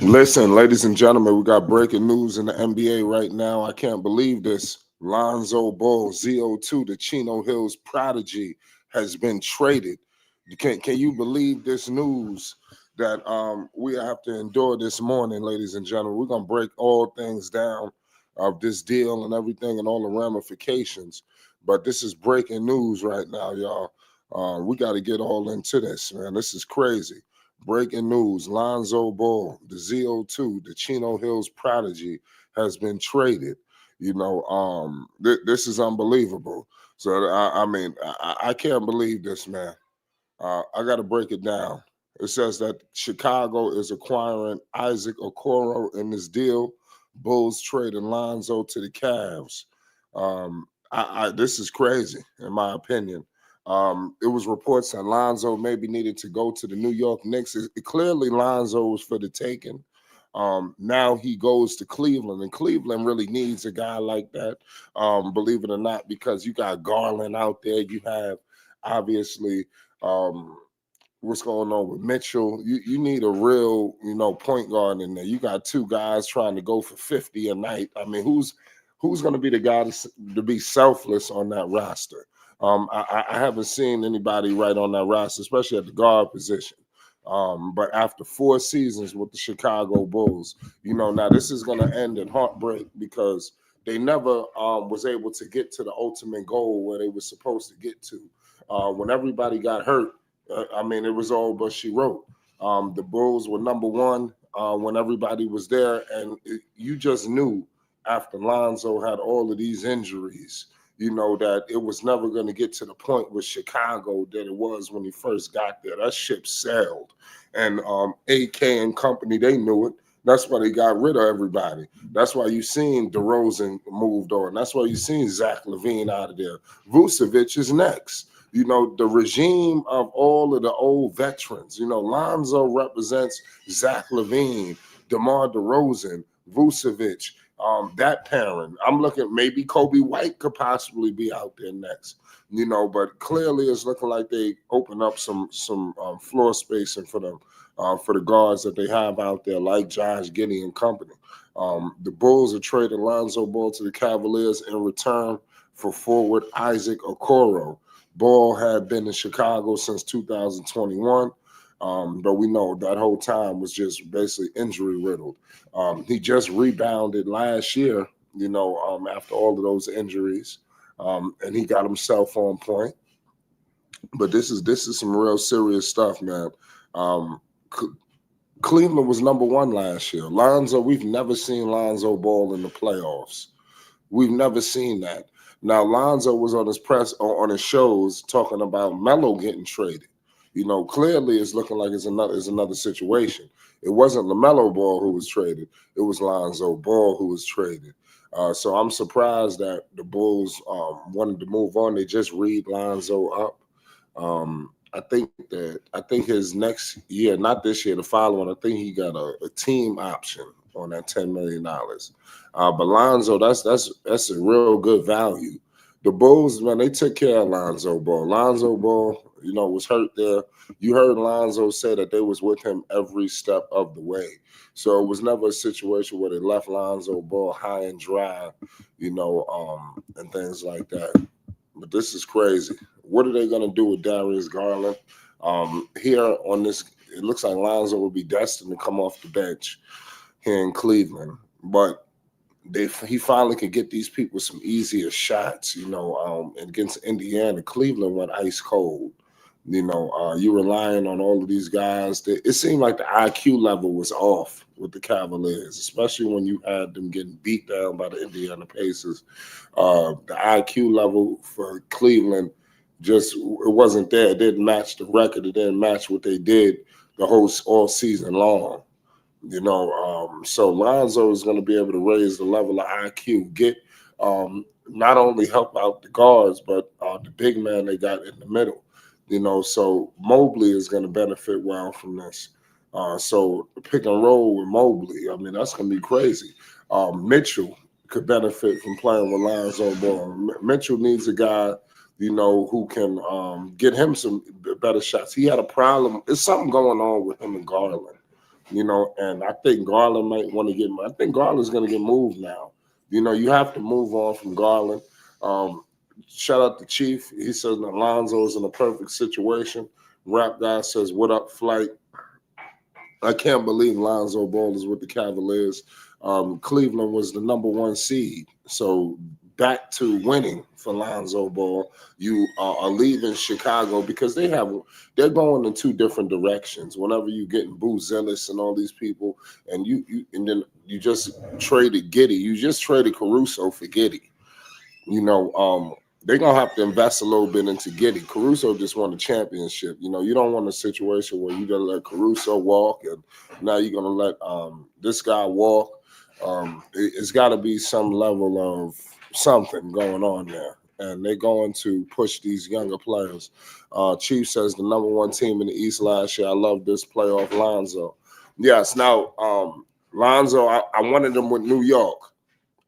Listen, ladies and gentlemen, we got breaking news in the NBA right now. I can't believe this. Lonzo Ball, ZO2, the Chino Hills prodigy, has been traded. Can you believe this news that we have to endure this morning, ladies and gentlemen? We're gonna break all things down of this deal and everything and all the ramifications. But this is breaking news right now, y'all. We got to get all into this, man. This is crazy. Breaking news: Lonzo Ball, the ZO2, the Chino Hills prodigy, has been traded. This is unbelievable. So I can't believe this, man. I got to break it down. It says that Chicago is acquiring Isaac Okoro in this deal. Bulls trading Lonzo to the Cavs. This is crazy, in my opinion. It was reports that Lonzo maybe needed to go to the New York Knicks. Clearly, Lonzo was for the taking. Now he goes to Cleveland, and Cleveland really needs a guy like that, believe it or not, because you got Garland out there. You have, obviously, what's going on with Mitchell. You need a real, point guard in there. You got two guys trying to go for 50 a night. I mean, who's going to be the guy to be selfless on that roster? I haven't seen anybody right on that roster, especially at the guard position. But after 4 seasons with the Chicago Bulls, now this is going to end in heartbreak because they never was able to get to the ultimate goal where they were supposed to get to. When everybody got hurt, it was all but she wrote. The Bulls were number one when everybody was there, and you just knew after Lonzo had all of these injuries, that it was never going to get to the point with Chicago that it was when he first got there. That ship sailed. And AK and company, they knew it. That's why they got rid of everybody. That's why you seen DeRozan moved on. That's why you seen Zach LaVine out of there. Vucevic is next. The regime of all of the old veterans. Lonzo represents Zach LaVine, DeMar DeRozan, Vucevic, that pairing. I'm looking, maybe Kobe White could possibly be out there next, but clearly it's looking like they open up some floor spacing for the guards that they have out there, like Josh Giddey and company. The Bulls are trading Lonzo Ball to the Cavaliers in return for forward Isaac Okoro. Ball had been in Chicago since 2021. But we know that whole time was just basically injury riddled. He just rebounded last year, after all of those injuries, and he got himself on point. But this is some real serious stuff, man. Cleveland was number one last year. Lonzo, we've never seen Lonzo Ball in the playoffs. We've never seen that. Now Lonzo was on his shows talking about Melo getting traded. Clearly it's looking like it's another situation. It wasn't LaMelo Ball who was traded. It was Lonzo Ball who was traded. So I'm surprised that the Bulls wanted to move on. They just read Lonzo up. I think his next year, not this year, the following, I think he got a team option on that $10 million. But Lonzo, that's a real good value. The Bulls, man, they took care of Lonzo Ball. Lonzo Ball, was hurt there. You heard Lonzo say that they was with him every step of the way. So it was never a situation where they left Lonzo Ball high and dry, and things like that. But this is crazy. What are they going to do with Darius Garland? Here on this, it looks like Lonzo will be destined to come off the bench here in Cleveland. But he finally could get these people some easier shots, against Indiana. Cleveland went ice cold. You relying on all of these guys. It seemed like the IQ level was off with the Cavaliers, especially when you had them getting beat down by the Indiana Pacers. The IQ level for Cleveland it wasn't there. It didn't match the record. It didn't match what they did all season long. So Lonzo is going to be able to raise the level of IQ, get not only help out the guards, but the big man they got in the middle. So Mobley is going to benefit well from this. So pick and roll with Mobley, that's going to be crazy. Mitchell could benefit from playing with Lonzo Ball. Mitchell needs a guy, who can get him some better shots. He had a problem. There's something going on with him and Garland. And I think Garland might want to get. I think Garland's going to get moved now. You have to move on from Garland. Shout out to Chief. He says Lonzo is in a perfect situation. Rap guy says, "What up, flight?" I can't believe Lonzo Ball is with the Cavaliers. Cleveland was the number 1 seed, so back to winning for Lonzo Ball. You are leaving Chicago because they're going in 2 different directions. Whenever you getting Boo Zealous and all these people, and then you just traded Giddey. You just traded Caruso for Giddey. They're going to have to invest a little bit into Giddey. Caruso just won the championship. You don't want a situation where you're going to let Caruso walk and now you're going to let this guy walk. It's got to be some level of something going on there. And they're going to push these younger players. Chief says the number 1 team in the East last year. I love this playoff, Lonzo. Yes, now, Lonzo, I wanted him with New York.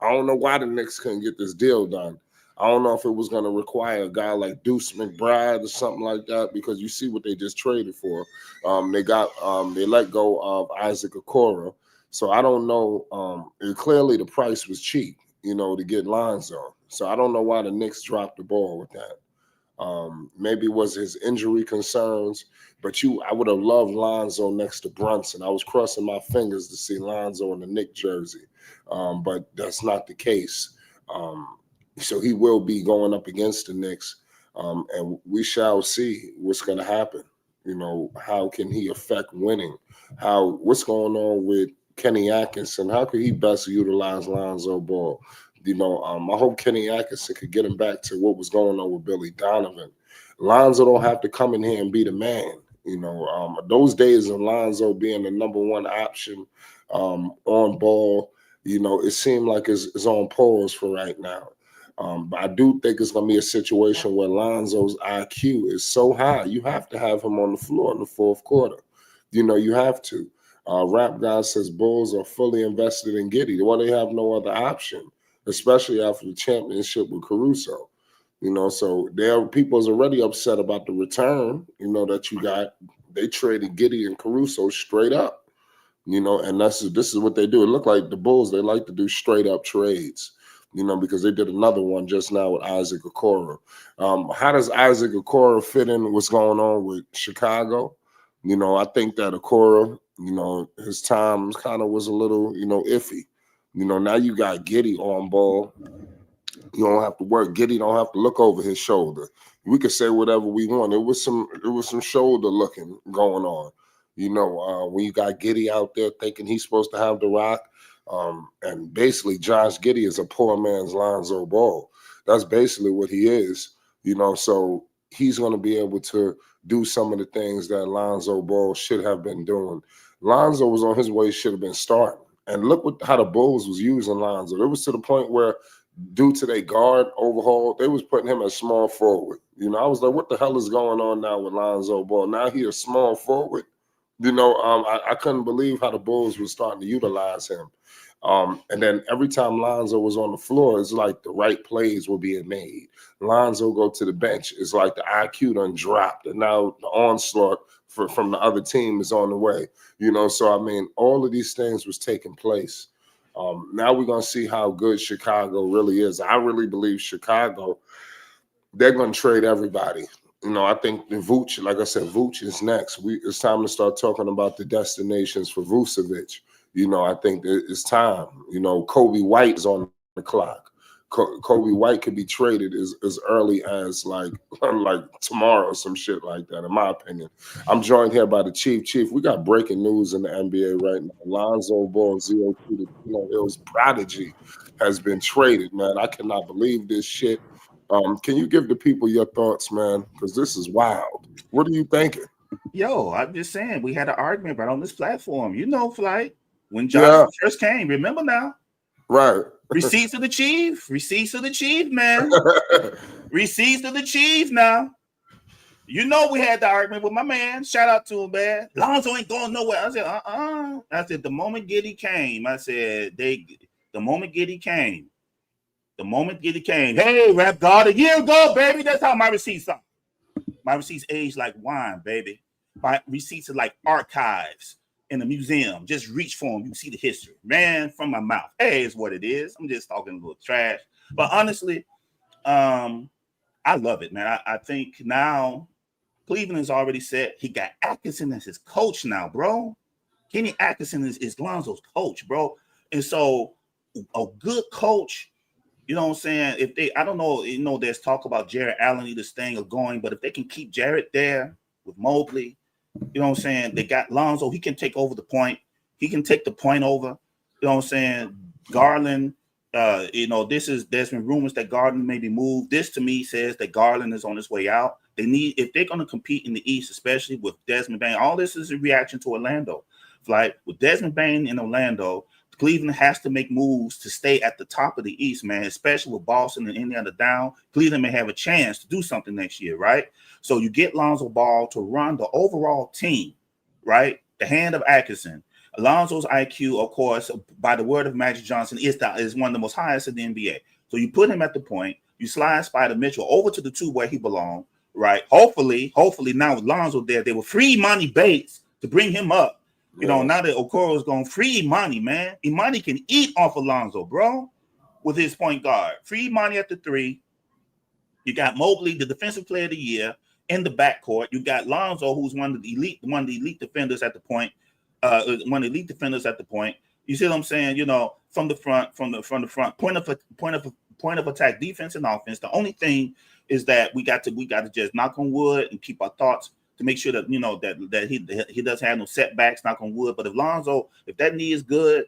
I don't know why the Knicks couldn't get this deal done. I don't know if it was going to require a guy like Deuce McBride or something like that, because you see what they just traded for. They let go of Isaac Okoro. So I don't know. Clearly the price was cheap, to get Lonzo. So I don't know why the Knicks dropped the ball with that. Maybe it was his injury concerns, but I would have loved Lonzo next to Brunson. I was crossing my fingers to see Lonzo in the Knicks jersey, but that's not the case. So he will be going up against the Knicks, and we shall see what's going to happen. How can he affect winning? What's going on with Kenny Atkinson? How could he best utilize Lonzo Ball? I hope Kenny Atkinson could get him back to what was going on with Billy Donovan. Lonzo don't have to come in here and be the man. Those days of Lonzo being the number 1 option on ball, it seemed like it's on pause for right now. But I do think it's going to be a situation where Lonzo's IQ is so high, you have to have him on the floor in the 4th quarter. You have to. Rap guy says Bulls are fully invested in Giddey. Well, they have no other option, especially after the championship with Caruso. So people's already upset about the return, that you got. They traded Giddey and Caruso straight up, and this is what they do. It looked like the Bulls, they like to do straight up trades. Because they did another one just now with Isaac Okoro. How does Isaac Okoro fit in what's going on with Chicago? I think that Okoro, his time kind of was a little, iffy. Now you got Giddey on ball. You don't have to work. Giddey don't have to look over his shoulder. We could say whatever we want. It was some shoulder looking going on. When you got Giddey out there thinking he's supposed to have the rock. And basically, Josh Giddey is a poor man's Lonzo Ball. That's basically what he is, so he's going to be able to do some of the things that Lonzo Ball should have been doing. Lonzo was on his way, should have been starting. And look how the Bulls was using Lonzo. It was to the point where, due to their guard overhaul, they was putting him as small forward. I was like, what the hell is going on now with Lonzo Ball? Now he a small forward. I couldn't believe how the Bulls were starting to utilize him. And then every time Lonzo was on the floor, it's like the right plays were being made. Lonzo go to the bench. It's like the IQ done dropped. And now the onslaught from the other team is on the way. So, all of these things was taking place. Now we're going to see how good Chicago really is. I really believe Chicago, they're going to trade everybody. I think the Vooch, like I said, Vooch is next. It's time to start talking about the destinations for Vucevic. I think it's time. Kobe White is on the clock. Kobe White could be traded as early as like tomorrow or some shit like that, in my opinion. I'm joined here by the Chief. Chief, we got breaking news in the NBA right now. Lonzo Ball, 0-2 to Hills prodigy, has been traded, man. I cannot believe this shit. Can you give the people your thoughts, man? Because this is wild. What are you thinking? Yo, I'm just saying, we had an argument right on this platform. Flight, when Josh first came, remember now? Right. Receipts of the chief, man. Receipts of the chief now. We had the argument with my man. Shout out to him, man. Lonzo ain't going nowhere. I said, I said, the moment Giddey came, hey, Rap God, a year ago, baby. That's how my receipts are. My receipts age like wine, baby. My receipts are like archives. in the museum. Just reach for them. You can see the history. Man, from my mouth. Hey, is what it is. I'm just talking a little trash. But honestly, I love it, man. I think now Cleveland has already said he got Atkinson as his coach now, bro. Kenny Atkinson is Lonzo's coach, bro. And so a good coach, you know what I'm saying? If they, I don't know, there's talk about Jarrett Allen either staying or going, but if they can keep Jarrett there with Mobley, you know what I'm saying? They got Lonzo, he can take over the point. He can take the point over. You know what I'm saying? Garland, there's been rumors that Garland may be moved. This to me says that Garland is on his way out. If they're going to compete in the East, especially with Desmond Bane, all this is a reaction to Orlando. Like with Desmond Bane in Orlando, Cleveland has to make moves to stay at the top of the East, man, especially with Boston and Indiana down. Cleveland may have a chance to do something next year, right? So you get Lonzo Ball to run the overall team, right? The hand of Atkinson. Lonzo's IQ, of course, by the word of Magic Johnson, is one of the most highest in the NBA. So you put him at the point, you slide Spider Mitchell over to the 2 where he belongs, right? Hopefully now with Lonzo there, they will free Monty Bates to bring him up. You know, now that Okoro's going free Imani, man. Imani can eat off Lonzo, bro, with his point guard. Free Imani at the 3. You got Mobley, the defensive player of the year, in the backcourt. You got Lonzo, who's one of the elite defenders at the point. One of the elite defenders at the point. You see what I'm saying? You know, from the front, point of attack, defense and offense. The only thing is that we got to just knock on wood and keep our thoughts to make sure that, you know, that he doesn't have no setbacks, knock on wood. But if that knee is good,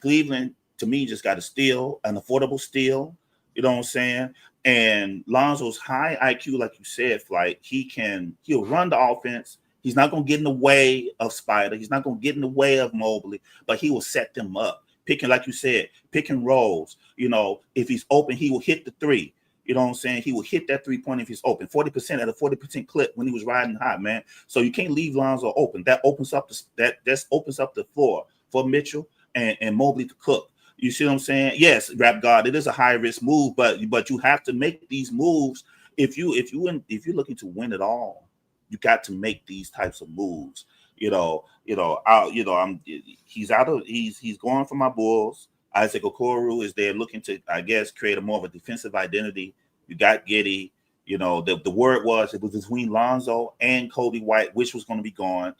Cleveland, to me, just got to steal, an affordable steal. You know what I'm saying? And Lonzo's high IQ, like you said, like he'll run the offense. He's not going to get in the way of Spider. He's not going to get in the way of Mobley, but he will set them up. Picking, like you said, pick and rolls. You know, if he's open, he will hit the 3. You know what I'm saying? He will hit that 3-point if he's open. 40% at a 40% clip when he was riding high, man. So you can't leave Lonzo open. That opens up the floor for Mitchell and Mobley to cook. You see what I'm saying? Yes, Rap God, it is a high risk move, but you have to make these moves if you're looking to win it all. You got to make these types of moves. He's going for my Bulls. Isaac Okoro is there looking to, I guess, create a more of a defensive identity. You got Giddey. You know, the word was it was between Lonzo and Cody White, which was going to be gone.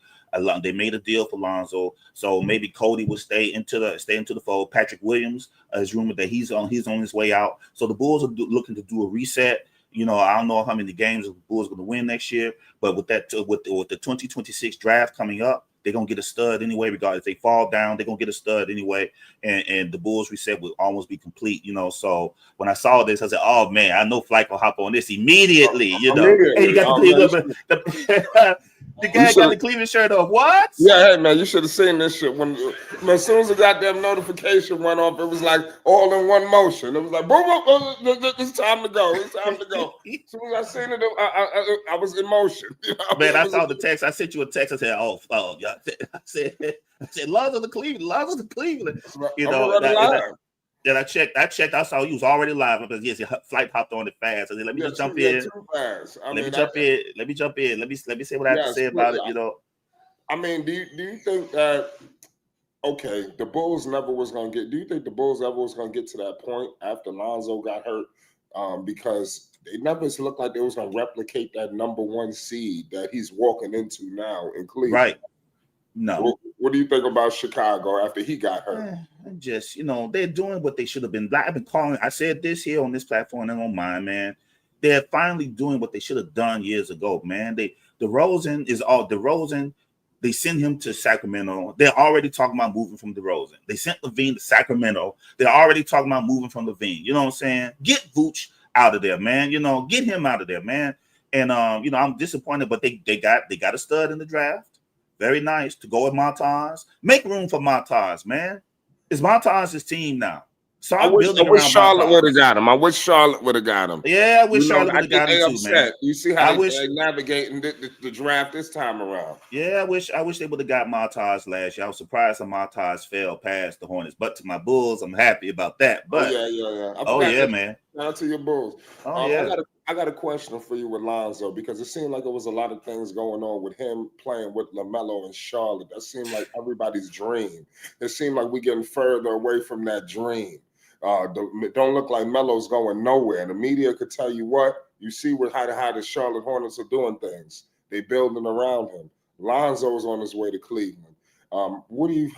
They made a deal for Lonzo, so maybe Cody will stay into the fold. Patrick Williams is rumored that he's on his way out. So the Bulls are looking to do a reset. You know, I don't know how many games the Bulls are going to win next year, but with the 2026 draft coming up, they're going to get a stud anyway. Regardless, if they fall down, they're going to get a stud anyway. And the Bulls reset will almost be complete, you know. So when I saw this, I said, oh, man, I know Flight will hop on this immediately, you know. Hey, you got the guy got the Cleveland shirt off. What? Yeah, hey, man, you should have seen this shit. As soon as the goddamn notification went off, it was like all in one motion. It was like, boom, boom, it's time to go. It's time to go. As soon as I seen it, I was in motion. You know? Man, I saw the text. I sent you a text. I said, oh, yeah. I said, Lonzo the Cleveland. You know, then I checked. I saw you was already live. Because yes, your Flight hopped on it fast. I said, let me just jump in. Let me jump in. Let me say what I have to say about it. You know. I mean, do you think that the Bulls never was going to get? Do you think the Bulls ever was going to get to that point after Lonzo got hurt? Because they never looked like they was going to replicate that number 1 seed that he's walking into now in Cleveland. Right. No. What do you think about Chicago after he got hurt? Just, you know, they're doing what they should have been. I've been calling. I said this here on this platform and on mine, man. They're finally doing what they should have done years ago, man. DeRozan. They sent him to Sacramento. They're already talking about moving from DeRozan. They sent Levine to Sacramento. They're already talking about moving from Levine. You know what I'm saying? Get Vooch out of there, man. You know, get him out of there, man. And you know, I'm disappointed, but they got a stud in the draft. Very nice to go with Montage. Make room for Montage, man. It's Montage's team now. So I wish Charlotte would have got him. I wish Charlotte would have got him. Yeah, I wish Charlotte would have got him too, man. You see how they're navigating the draft this time around. Yeah, I wish they would have got Montage last year. I was surprised that Montage fell past the Hornets. But to my Bulls, I'm happy about that. But yeah. Oh yeah, man. Shout out to your Bulls. Oh yeah. I got a question for you with Lonzo because it seemed like there was a lot of things going on with him playing with LaMelo and Charlotte. That seemed like everybody's dream. It seemed like we're getting further away from that dream. Don't look like Melo's going nowhere. And the media could tell you what you see with how the Charlotte Hornets are doing things. They building around him. Lonzo's on his way to Cleveland. How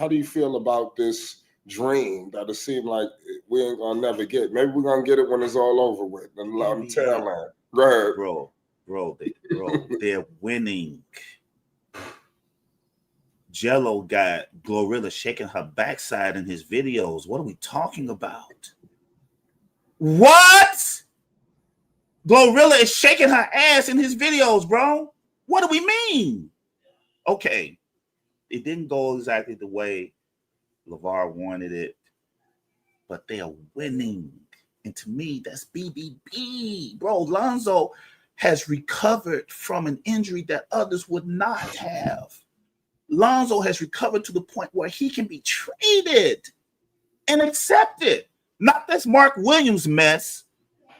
do you feel about this dream that it seemed like we ain't gonna never get? Maybe we're gonna get it when it's all over with. And I'm telling you. Go ahead. They're winning. Jello got Glorilla shaking her backside in his videos. What are we talking about? What? Glorilla is shaking her ass in his videos, bro. What do we mean? Okay, it didn't go exactly the way LeVar wanted it, but they are winning. And to me, that's BBB. Bro, Lonzo has recovered from an injury that others would not have. Lonzo has recovered to the point where he can be traded and accepted. Not this Mark Williams mess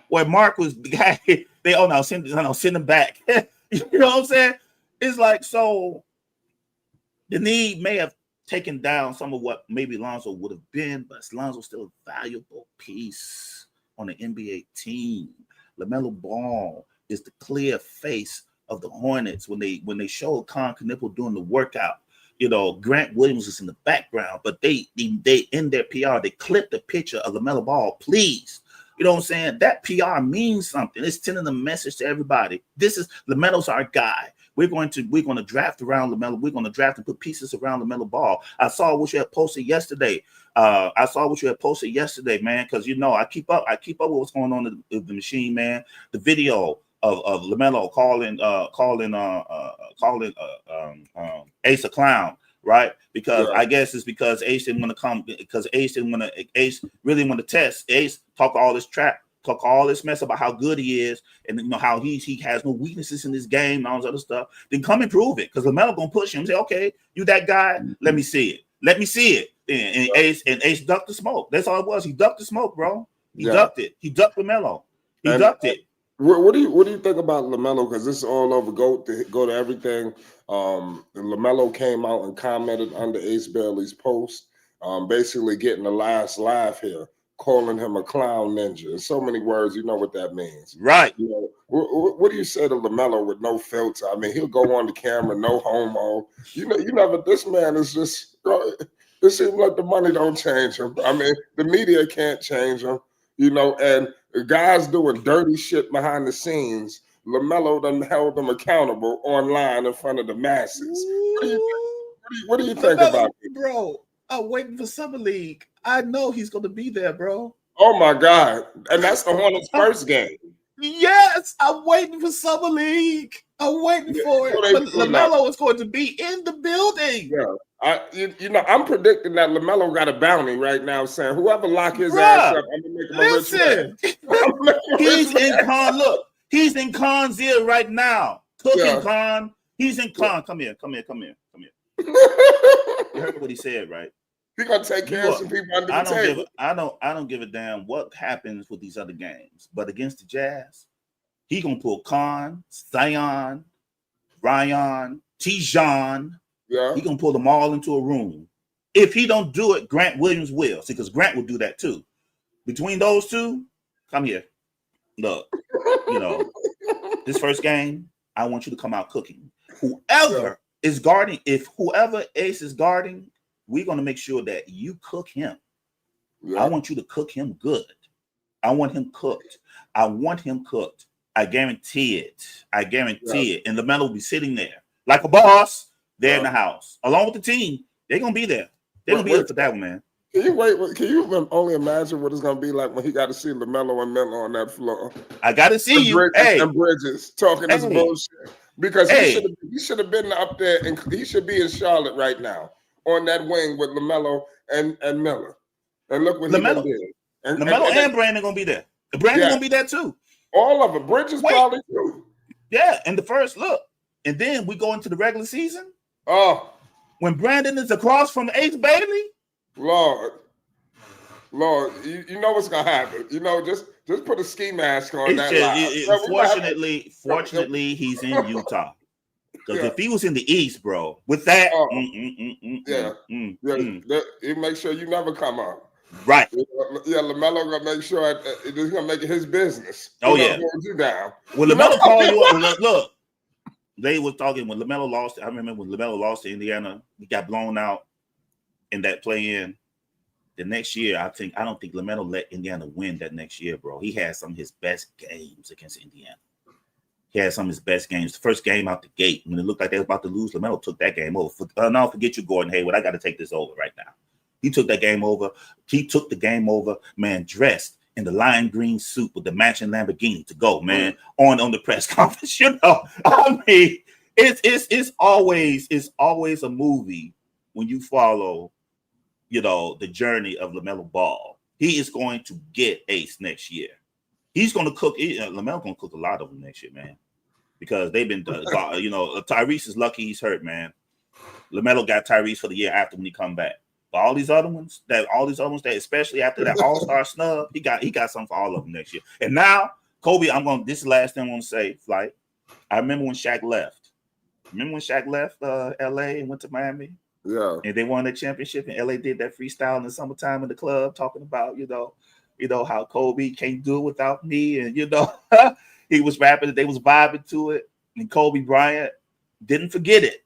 where Mark was the guy, send him back. You know what I'm saying? It's like, so the need may have taken down some of what maybe Lonzo would have been, but Lonzo's still a valuable piece on the NBA team. LaMelo Ball is the clear face of the Hornets. When they showed Con Knipple doing the workout, Grant Williams is in the background, but they in their PR, they clipped a picture of LaMelo Ball. Please. You know what I'm saying? That PR means something. It's sending a message to everybody. This is LaMelo's our guy. We're going to draft around LaMelo. We're going to draft and put pieces around LaMelo Ball. I saw what you had posted yesterday. Man, because I keep up with what's going on in the machine, man. The video of LaMelo calling Ace a clown, right? Because I guess it's because Ace didn't want to come, because Ace really want to test. Ace talk all this mess about how good he is, and how he has no weaknesses in this game and all this other stuff. Then come and prove it, because LaMelo gonna push him and say, okay, you that guy, let me see it. And Ace ducked the smoke. That's all it was. He ducked the smoke, bro. He ducked it. He ducked LaMelo. He ducked it. What do you think about LaMelo? Because this is all over. Go to everything. LaMelo came out and commented under Ace Bailey's post, basically getting the last laugh here, calling him a clown ninja. In so many words, you know what that means, right? What do you say to LaMelo with no filter? I mean, he'll go on the camera, no homo. You never. This man is just. It seems like the money don't change him. I mean, the media can't change him. And guys doing dirty shit behind the scenes. LaMelo done held them accountable online in front of the masses. What do you think about it? Bro, I'm waiting for Summer League. I know he's going to be there, bro. Oh, my God. And that's the Hornets' first game. Yes, I'm waiting for Summer League. I'm waiting for it. But LaMelo is going to be in the building. Yeah. I'm predicting that LaMelo got a bounty right now, saying whoever lock his ass up, I'm gonna make him a rich man. He's in Con. Look, he's in Con's ear right now. Cooking Con. He's in Con. Come here. You heard what he said, right? He's gonna take care of some people under the table. I don't give a damn what happens with these other games, but against the Jazz, he gonna pull Con, Zion, Ryan, Tijon. Yeah. He gonna pull them all into a room. If he don't do it, Grant Williams will. See, because Grant will do that too. Between those two, come here. Look, this first game, I want you to come out cooking. Whoever is guarding, if whoever Ace is guarding, we're gonna make sure that you cook him. Yeah. I want you to cook him good. I want him cooked. I guarantee it. And LaMelo will be sitting there like a boss. They're in the house along with the team. They're gonna be there. They're gonna be there for that one, man. Can you only imagine what it's gonna be like when he got to see LaMelo and Melo on that floor? I got to see you, Bridges talking this bullshit because he should have been up there, and he should be in Charlotte right now on that wing with LaMelo and Miller. And look what LaMelo did. LaMelo and Brandon gonna be there. Brandon gonna be there too. All of them. Bridges probably too. Yeah, and the first look, and then we go into the regular season. Oh, when Brandon is across from Ace Bailey, Lord, Lord, you know what's gonna happen. You know, just put a ski mask on It's that just live. Yeah, we might have fortunately, he's in Utah. Because yeah. if he was in the East, bro, with that, Oh, yeah. Yeah. You make sure you never come up. right? Yeah, LaMelo gonna make sure he's gonna make it his business. Oh yeah. Hold you down. When LaMelo called you up, look, they was talking when LaMelo lost. I remember when LaMelo lost to Indiana, he got blown out in that play-in. The next year, I don't think LaMelo let Indiana win that next year, bro. He had some of his best games against Indiana. He had some of his best games. The first game out the gate, when it looked like they were about to lose, LaMelo took that game over. No, forget you, Gordon Hayward. I got to take this over right now. He took that game over. He took the game over, man, dressed in the lime green suit with the matching Lamborghini to go, man, on the press conference. You know, I mean, it's always a movie when you follow, you know, the journey of LaMelo Ball. He is going to get ace next year. He's going to cook. LaMelo going to cook a lot of them next year, man, because they've been, you know, Tyrese is lucky he's hurt, man. LaMelo got Tyrese for the year after when he come back. But all these other ones, that especially after that All-Star snub, he got something for all of them next year. And now, Kobe, this is the last thing I want to say, Flight. I remember when Shaq left. Remember when Shaq left LA and went to Miami? Yeah. And they won the championship, and LA did that freestyle in the summertime in the club, talking about, you know, how Kobe can't do it without me. And, you know, he was rapping, they was vibing to it. And Kobe Bryant didn't forget it.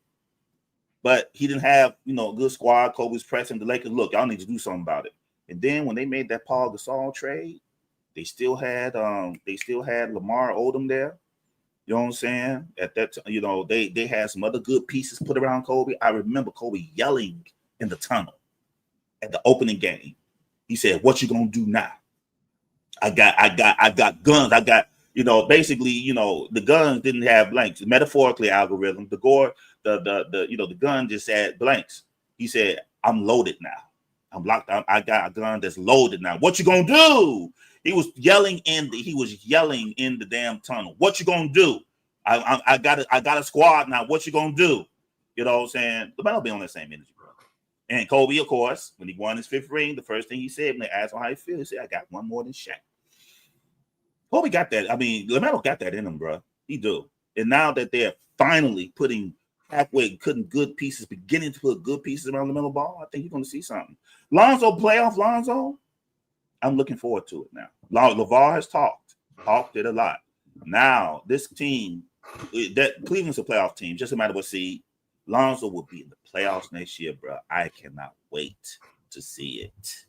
But he didn't have, you know, a good squad. Kobe's pressing the Lakers. Look, y'all need to do something about it. And then when they made that Paul Gasol trade, they still had Lamar Odom there. You know what I'm saying? At that time, you know, they had some other good pieces put around Kobe. I remember Kobe yelling in the tunnel at the opening game. He said, "What you gonna do now? I got guns. I got, you know, basically, you know, the guns didn't have blanks. Metaphorically, algorithm. The gun just had blanks. He said, I'm loaded now. I'm locked down. I got a gun that's loaded now. What you gonna do? He was yelling in the damn tunnel. What you gonna do? I got a squad now. What you gonna do? You know what I'm saying? LaMelo be on that same energy, bro. And Kobe, of course, when he won his 5th ring, the first thing he said when they asked him how he feels, he said, I got one more than Shaq. Kobe got that. I mean, LaMelo got that in him, bro. He do. And now that they're finally beginning to put good pieces around LaMelo Ball, I think you're going to see something. Lonzo, I'm looking forward to it now. LeVar has talked it a lot. Now, this team, that Cleveland's a playoff team, just no matter what seed, Lonzo will be in the playoffs next year, bro. I cannot wait to see it.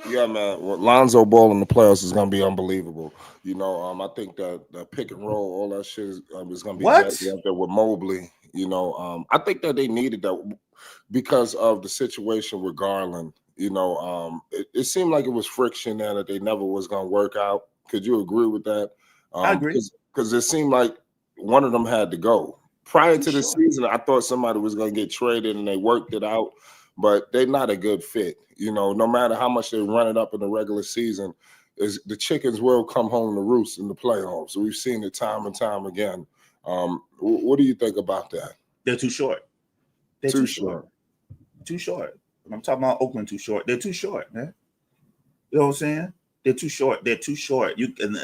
Yeah, man. Well, Lonzo Ball in the playoffs is going to be unbelievable. You know, I think that the pick and roll, all that shit is going to be deadly out there with Mobley. You know, I think that they needed that because of the situation with Garland. You know, it seemed like it was friction there that they never was going to work out. Could you agree with that? I agree. Because it seemed like one of them had to go. Prior to the season, I thought somebody was going to get traded and they worked it out. But they're not a good fit. You know, no matter how much they run it up in the regular season, the chickens will come home to roost in the playoffs. We've seen it time and time again. What do you think about that? They're too short. They're too short. Too short. I'm talking about Oakland too short. They're too short, man. You know what I'm saying? They're too short. They're too short. You can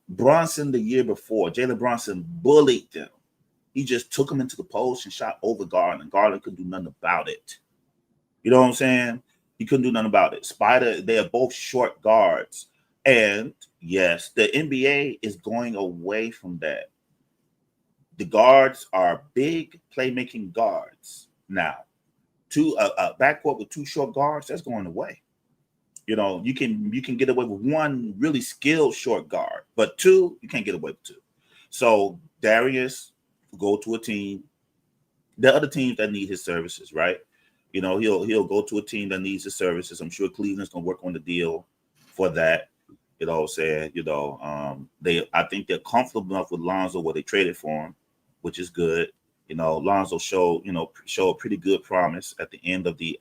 Bronson the year before, Jalen Bronson bullied them. He just took him into the post and shot over Garland. Garland couldn't do nothing about it. You know what I'm saying? He couldn't do nothing about it. Spider, they are both short guards. And yes, the NBA is going away from that. The guards are big playmaking guards now. Backcourt with 2 short guards, that's going away. You know, you can get away with 1 really skilled short guard, but 2, you can't get away with 2. So Darius go to a team. There are other teams that need his services, right? You know, he'll go to a team that needs his services. I'm sure Cleveland's gonna work on the deal for that. You know, saying, you know, I think they're comfortable enough with Lonzo where they traded for him, which is good. You know, Lonzo showed pretty good promise at the end of the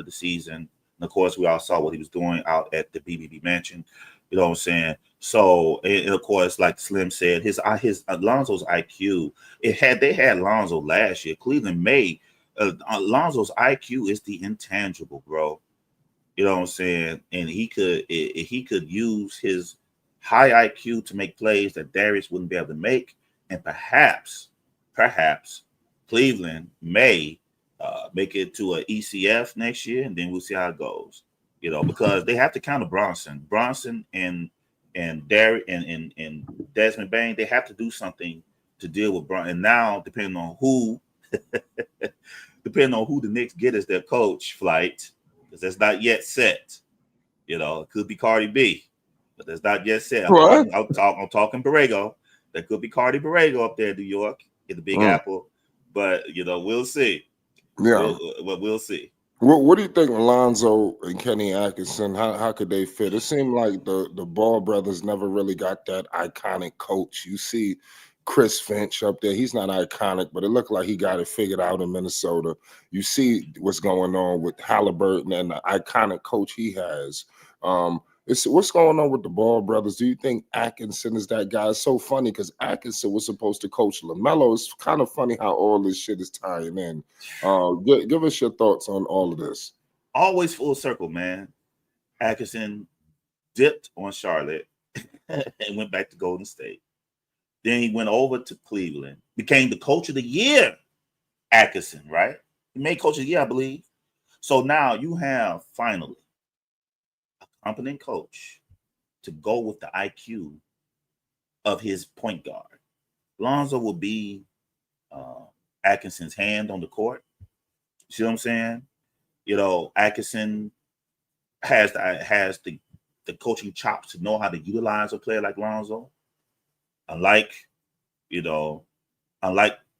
season. And of course, we all saw what he was doing out at the BBB Mansion. You know what I'm saying? So, and of course, like Slim said, his Lonzo's IQ. They had Lonzo last year. Cleveland made Lonzo's IQ is the intangible, bro. You know what I'm saying? And he could use his high IQ to make plays that Darius wouldn't be able to make, and perhaps Cleveland may make it to a ECF next year, and then we'll see how it goes. You know, because they have to counter Bronson and Darius and Desmond Bain. They have to do something to deal with Bronson. And now, depending on who the Knicks get as their coach, Flight, because that's not yet set. You know, it could be Cardi B, but that's not yet set. I'm talking Borrego. That could be Cardi Borrego up there in New York, in the Big Apple. But, you know, we'll see. Yeah. We'll see. What do you think, Lonzo and Kenny Atkinson? How could they fit? It seemed like the Ball brothers never really got that iconic coach. You see Chris Finch up there. He's not iconic, but it looked like he got it figured out in Minnesota. You see what's going on with Halliburton and the iconic coach he has. What's going on with the Ball brothers? Do you think Atkinson is that guy? It's so funny because Atkinson was supposed to coach LaMelo. It's kind of funny how all this shit is tying in. Give us your thoughts on all of this. Always full circle, man. Atkinson dipped on Charlotte and went back to Golden State. Then he went over to Cleveland, became the coach of the year. Atkinson, right? He made coach of the year, I believe. So now you have finally a competent coach to go with the IQ of his point guard. Lonzo will be Atkinson's hand on the court. You see what I'm saying? You know, Atkinson has the coaching chops to know how to utilize a player like Lonzo. Unlike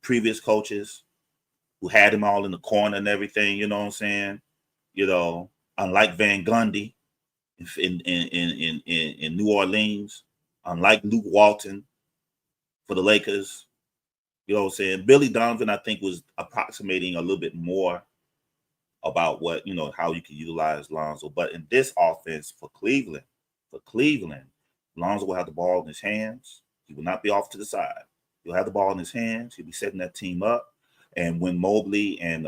previous coaches who had him all in the corner and everything, you know what I'm saying? You know, unlike Van Gundy in New Orleans, unlike Luke Walton for the Lakers, you know what I'm saying? Billy Donovan, I think, was approximating a little bit more about what, you know, how you can utilize Lonzo. But in this offense for Cleveland, Lonzo will have the ball in his hands. He will not be off to the side. He'll have the ball in his hands. He'll be setting that team up. And when Mobley and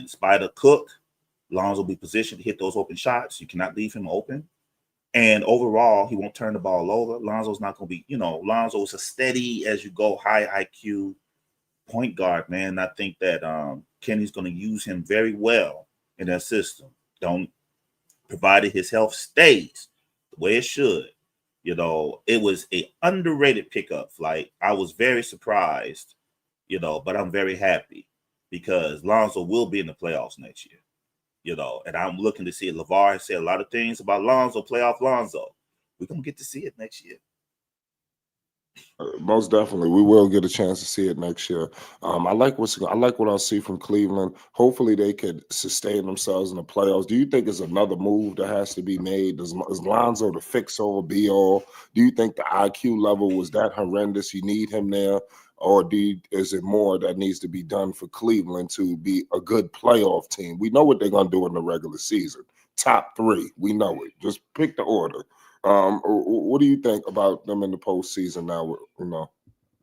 Spider cook, Lonzo will be positioned to hit those open shots. You cannot leave him open. And overall, he won't turn the ball over. Lonzo's not going to be, you know, Lonzo's a steady as you go, high IQ point guard, man. I think that Kenny's going to use him very well in that system. Provided his health stays the way it should. You know, it was a underrated pickup. Like, I was very surprised, you know, but I'm very happy because Lonzo will be in the playoffs next year, you know, and I'm looking to see it. LeVar has said a lot of things about Lonzo, playoff Lonzo. We're going to get to see it next year. Most definitely, we will get a chance to see it next year. I like what I see from Cleveland. Hopefully, they could sustain themselves in the playoffs. Do you think there's another move that has to be made? Is Lonzo the fix all, be all? Do you think the IQ level was that horrendous? You need him there, or is it more that needs to be done for Cleveland to be a good playoff team? We know what they're going to do in the regular season. Top 3, we know it. Just pick the order. What do you think about them in the postseason now? You know,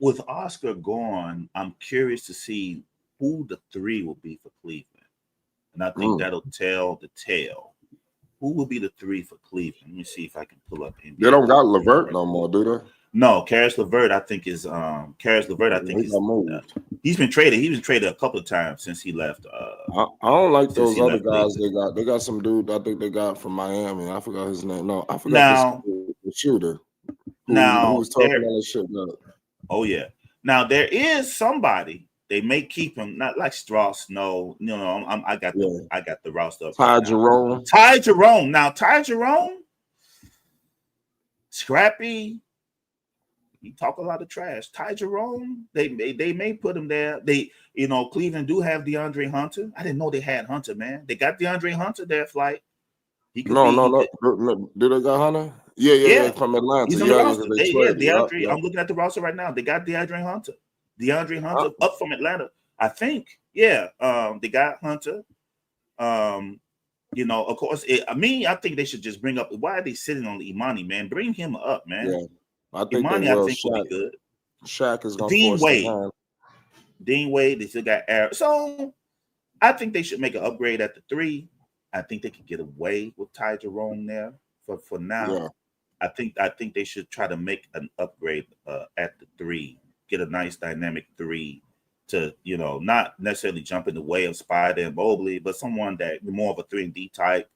with Oscar gone, I'm curious to see who the 3 will be for Cleveland, and I think that'll tell the tale. Who will be the 3 for Cleveland? Let me see if I can pull up. NBA. They don't got LeVert no more, do they? No, Karis LeVert, I think is he's been traded. He's been traded a couple of times since he left. I don't like those other guys they got. They got some dude I think they got from Miami. I forgot his name. No, I forgot the shooter. Who was talking all that shit. Oh yeah. Now there is somebody they may keep him, not like Strauss. No, I got the roster up. Ty Jerome. Now Ty Jerome, scrappy. He talk a lot of trash. Ty Jerome, they may put him there. Cleveland do have DeAndre Hunter. I didn't know they had Hunter, man. They got DeAndre Hunter there, Flight. No. Do they got Hunter? Yeah, from Atlanta. He's on the roster. DeAndre. I'm looking at the roster right now. They got DeAndre Hunter. Up from Atlanta. I think. Yeah. They got Hunter. Of course, I think they should just bring up. Why are they sitting on Imani, man? Bring him up, man. Yeah. I think Imani, I think will be good. Shaq is going to force the hand. Dean Wade, they still got Aaron. So I think they should make an upgrade at the 3. I think they can get away with Ty Jerome there for now. Yeah. I think they should try to make an upgrade at the three, get a nice dynamic three to not necessarily jump in the way of Spider and Mobley, but someone that more of a 3-and-D type.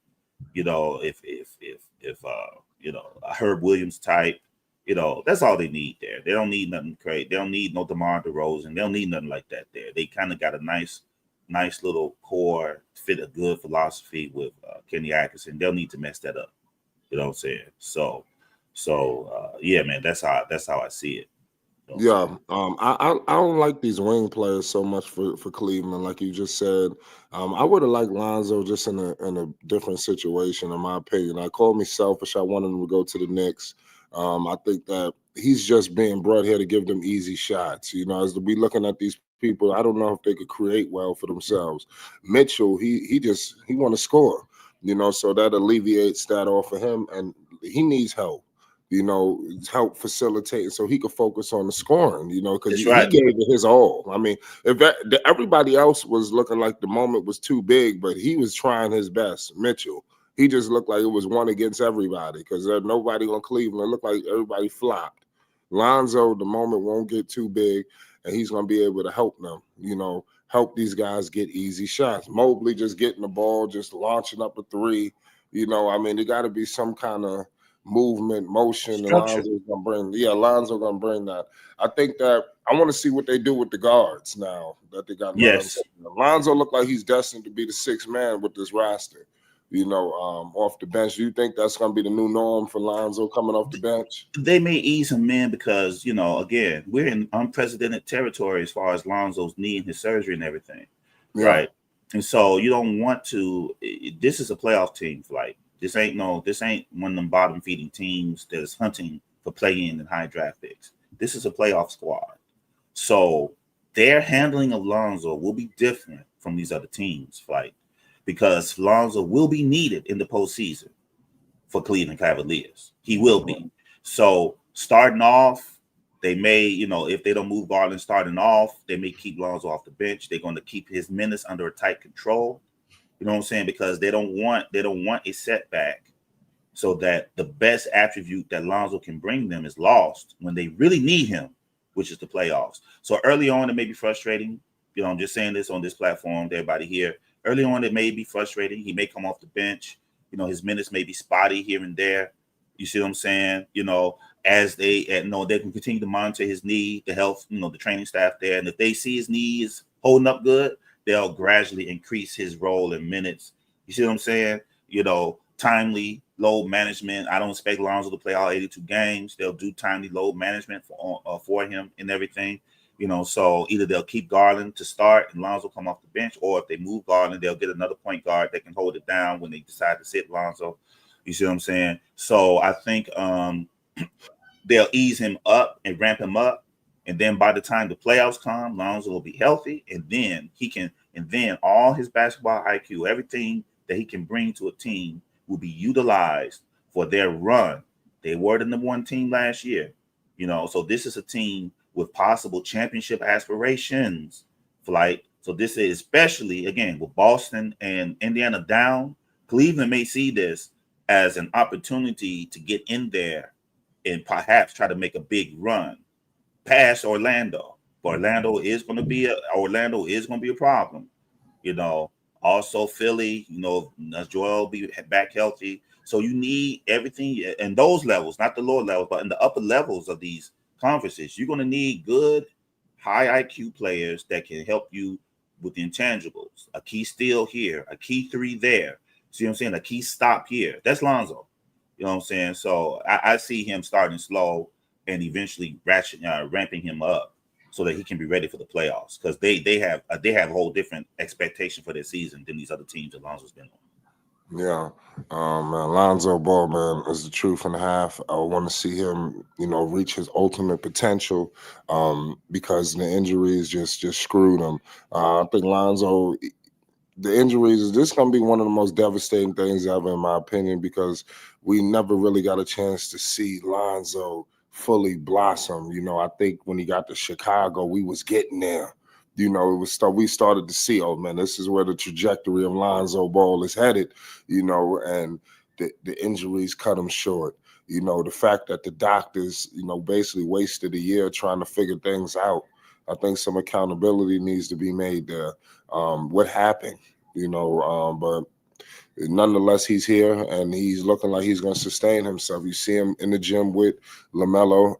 If a Herb Williams type, that's all they need there. They don't need nothing crazy. They don't need no DeMar DeRozan. They don't need nothing like that there. They kind of got a nice little core, fit a good philosophy with Kenny Atkinson. They'll need to mess that up. You know what I'm saying? Yeah, man, that's how I see it. Yeah, I don't like these wing players so much for Cleveland, like you just said. I would have liked Lonzo just in a different situation, in my opinion. I call me selfish. I wanted him to go to the Knicks. I think that he's just being brought here to give them easy shots. As we looking at these people, I don't know if they could create well for themselves. Mitchell, he want to score. So that alleviates that off of him, and he needs help. Help facilitating so he could focus on the scoring, because he gave it his all. I mean, everybody else was looking like the moment was too big, but he was trying his best. Mitchell, he just looked like it was one against everybody because there's nobody on Cleveland. It looked like everybody flopped. Lonzo, the moment won't get too big, and he's going to be able to help them, help these guys get easy shots. Mobley just getting the ball, just launching up a three. I mean, there got to be some kind of movement, motion, and Lonzo's gonna bring that. I think that I want to see what they do with the guards now that they got. Yes, Lonzo looked like he's destined to be the sixth man with this roster. Off the bench. Do you think that's gonna be the new norm for Lonzo coming off the bench? They may ease him in because again, we're in unprecedented territory as far as Lonzo's knee and his surgery and everything, right? And so you don't want to. This is a playoff team, like. This ain't one of them bottom feeding teams that is hunting for play-in and high draft picks. This is a playoff squad. So their handling of Lonzo will be different from these other teams, because Lonzo will be needed in the postseason for Cleveland Cavaliers. He will be. So starting off, they may, if they don't move Garland starting off, they may keep Lonzo off the bench. They're going to keep his minutes under a tight control. You know what I'm saying? Because they don't want a setback so that the best attribute that Lonzo can bring them is lost when they really need him, which is the playoffs. So early on, it may be frustrating. I'm just saying this on this platform to everybody here. Early on, it may be frustrating. He may come off the bench. His minutes may be spotty here and there. You see what I'm saying? As they can continue to monitor his knee, the health, the training staff there. And if they see his knee is holding up good, they'll gradually increase his role in minutes. You see what I'm saying? Timely load management. I don't expect Lonzo to play all 82 games. They'll do timely load management for him and everything. So either they'll keep Garland to start and Lonzo come off the bench, or if they move Garland, they'll get another point guard that can hold it down when they decide to sit Lonzo. You see what I'm saying? So I think they'll ease him up and ramp him up. And then by the time the playoffs come, Lonzo will be healthy, and then all his basketball IQ, everything that he can bring to a team will be utilized for their run. They were the number one team last year, so this is a team with possible championship aspirations. So this is especially, again, with Boston and Indiana down, Cleveland may see this as an opportunity to get in there and perhaps try to make a big run past Orlando. But Orlando is going to be a problem. Also Philly, Joel will be back healthy. So you need everything in those levels, not the lower levels, but in the upper levels of these conferences. You're going to need good, high IQ players that can help you with the intangibles. A key steal here, a key three there. See what I'm saying? A key stop here. That's Lonzo. You know what I'm saying? So I see him starting slow and eventually ramping him up so that he can be ready for the playoffs, because they have a whole different expectation for their season than these other teams that Lonzo's been on. Yeah, man, Lonzo Ball, man, is the truth and a half. I want to see him, reach his ultimate potential, because the injuries just screwed him. I think Lonzo, the injuries, this is going to be one of the most devastating things ever, in my opinion, because we never really got a chance to see Lonzo fully blossom. I think when he got to Chicago, we was getting there. it was we started to see, oh man, this is where the trajectory of Lonzo Ball is headed, and the injuries cut him short. The fact that the doctors, basically wasted a year trying to figure things out. I think some accountability needs to be made there. What happened, but nonetheless, he's here and he's looking like he's going to sustain himself. You see him in the gym with LaMelo.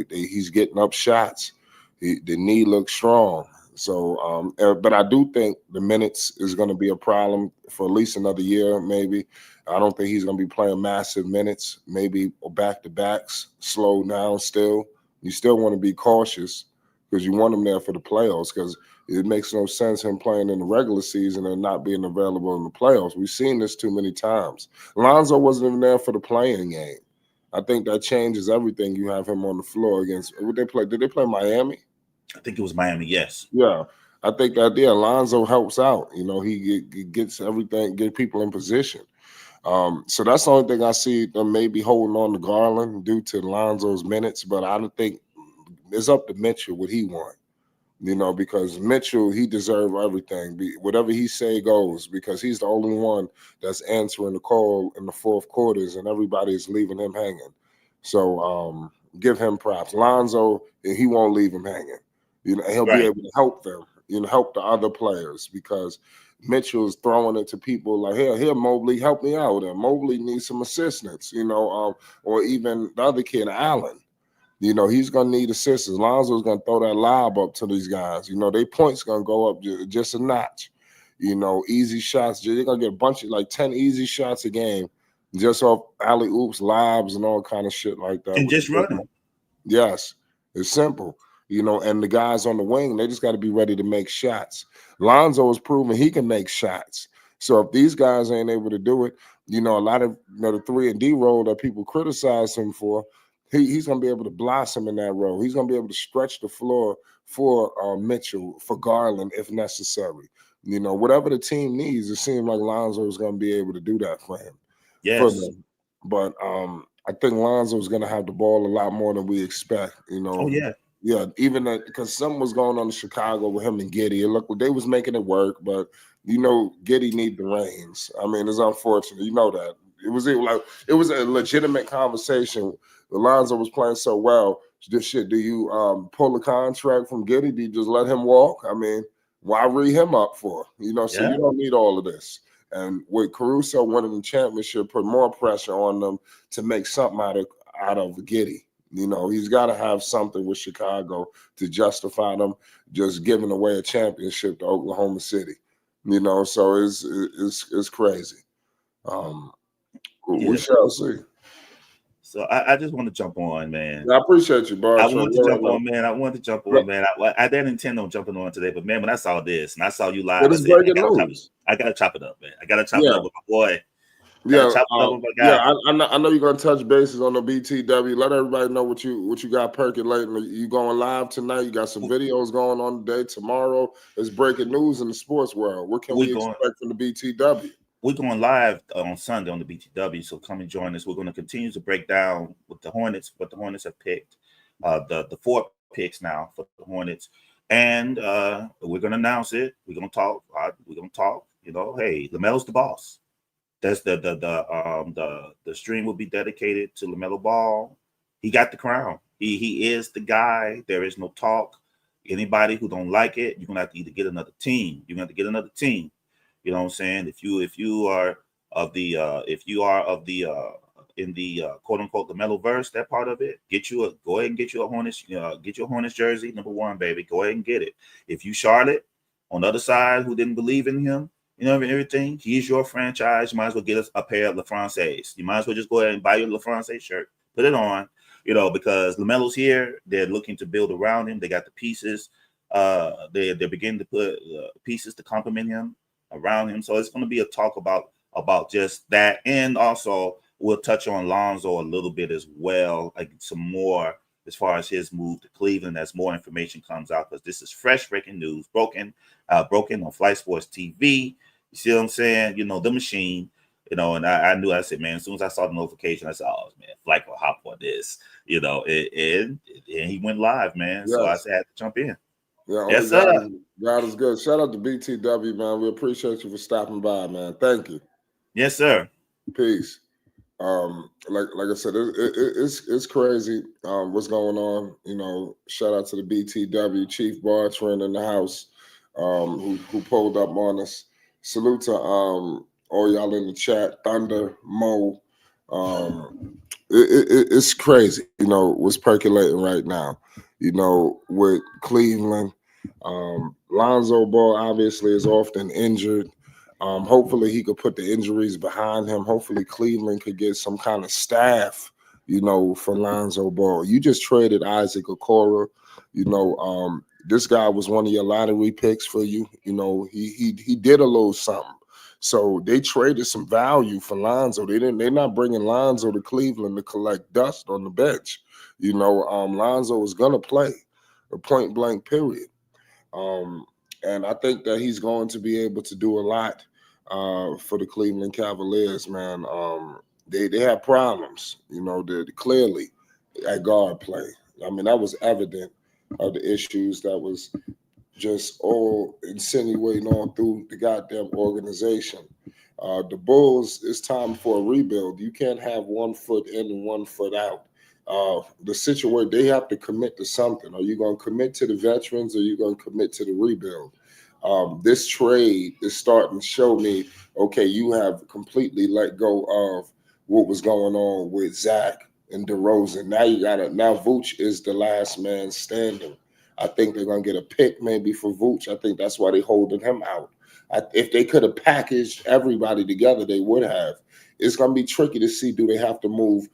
He's getting up shots. The knee looks strong. So, but I do think the minutes is going to be a problem for at least another year, maybe. I don't think he's going to be playing massive minutes, maybe back-to-backs, slow down still. You still want to be cautious because you want him there for the playoffs, because it makes no sense him playing in the regular season and not being available in the playoffs. We've seen this too many times. Lonzo wasn't even there for the playing game. I think that changes everything. You have him on the floor against – did they play Miami? I think it was Miami, yes. Yeah. I think that, Lonzo helps out. He gets everything, get people in position. So that's the only thing I see them maybe holding on to Garland due to Lonzo's minutes, but I don't think it's up to Mitchell what he wants. Because Mitchell, he deserves everything. Whatever he say goes, because he's the only one that's answering the call in the fourth quarters, and everybody is leaving him hanging. So give him props. Lonzo, he won't leave him hanging. He'll be able to help them, help the other players, because Mitchell's throwing it to people like, here, Mobley, help me out. And Mobley needs some assistance, or even the other kid, Allen. He's going to need assistance. Lonzo's going to throw that lob up to these guys. Their points going to go up just a notch. Easy shots. They're going to get a bunch of 10 easy shots a game just off alley-oops, lobs, and all kind of shit like that. And just running. Yes. It's simple. And the guys on the wing, they just got to be ready to make shots. Lonzo has proven he can make shots. So if these guys ain't able to do it, a lot of the 3-and-D role that people criticize him for, he's going to be able to blossom in that role. He's going to be able to stretch the floor for Mitchell, for Garland, if necessary. Whatever the team needs, it seems like Lonzo is going to be able to do that for him. Yes. But I think Lonzo is going to have the ball a lot more than we expect. Oh, yeah. Yeah, even because something was going on in Chicago with him and Giddey. Look, they was making it work, but Giddey need the reins. I mean, it's unfortunate. That. It was a legitimate conversation. Lonzo was playing so well. Do you pull a contract from Giddey? Do you just let him walk? I mean, why re him up for? So you don't need all of this. And with Caruso winning the championship, put more pressure on them to make something out of Giddey. He's got to have something with Chicago to justify them just giving away a championship to Oklahoma City. So it's crazy. We shall see. So I just want to jump on, man. I appreciate you, bro. I wanted to jump on, man. I didn't intend on jumping on today, but man, when I saw this and I saw you live, I gotta chop it up, man. I gotta chop it up with my boy. I know you're gonna touch bases on the BTW. Let everybody know what you got percolating. You going live tonight? You got some videos going on today. Tomorrow is breaking news in the sports world. What can we expect from the BTW? We're going live on Sunday on the BTW, so come and join us. We're going to continue to break down with the Hornets, what the Hornets have picked, the 4 picks now for the Hornets, and we're going to announce it. We're going to talk. Hey, LaMelo's the boss. That's the stream will be dedicated to LaMelo Ball. He got the crown. He is the guy. There is no talk. Anybody who don't like it, you're gonna have to either get another team. You're gonna have to get another team. You know what I'm saying? If you are of the in the quote unquote LaMelo verse, that part of it, go ahead and get you a Hornets, get your Hornets jersey, number 1, baby. Go ahead and get it. If you Charlotte on the other side who didn't believe in him, everything, he's your franchise. You might as well get us a pair of LaFrancaise. You might as well just go ahead and buy your LaFrancaise shirt, put it on, because LaMelo's here. They're looking to build around him. They got the pieces. They're beginning to put pieces to complement him around him. So it's going to be a talk about just that. And also we'll touch on Lonzo a little bit as well, like some more as far as his move to Cleveland as more information comes out, because this is fresh breaking news, broken on Flight Sports TV. You see what I'm saying? The machine, and I knew, I said, man, as soon as I saw the notification, I said, oh, man, Flight will hop on this, and he went live, man. Yes. So I said, I had to jump in. Yeah, only Yes, sir. God is good. Shout out to BTW, man. We appreciate you for stopping by, man. Thank you. Yes, sir. Peace. Like I said, it's crazy. What's going on? Shout out to the BTW Chief Bartran in the house, who pulled up on us. Salute to all y'all in the chat, Thunder, Mo. It's crazy. What's percolating right now. With Cleveland, Lonzo Ball obviously is often injured. Hopefully he could put the injuries behind him. Hopefully Cleveland could get some kind of staff, for Lonzo Ball. You just traded Isaac Okoro. This guy was one of your lottery picks for you. He did a little something. So they traded some value for Lonzo. They're not bringing Lonzo to Cleveland to collect dust on the bench. Lonzo is gonna play a point blank period. And I think that he's going to be able to do a lot for the Cleveland Cavaliers, man. They have problems, clearly at guard play. I mean, that was evident of the issues that was just all insinuating on through the goddamn organization. The Bulls, it's time for a rebuild. You can't have 1 foot in and 1 foot out. The situation, they have to commit to something. Are you going to commit to the veterans or are you going to commit to the rebuild? This trade is starting to show me, okay, you have completely let go of what was going on with Zach and DeRozan. Now Vooch is the last man standing. I think they're going to get a pick maybe for Vooch. I think that's why they're holding him out. If they could have packaged everybody together, they would have. It's going to be tricky to see, do they have to move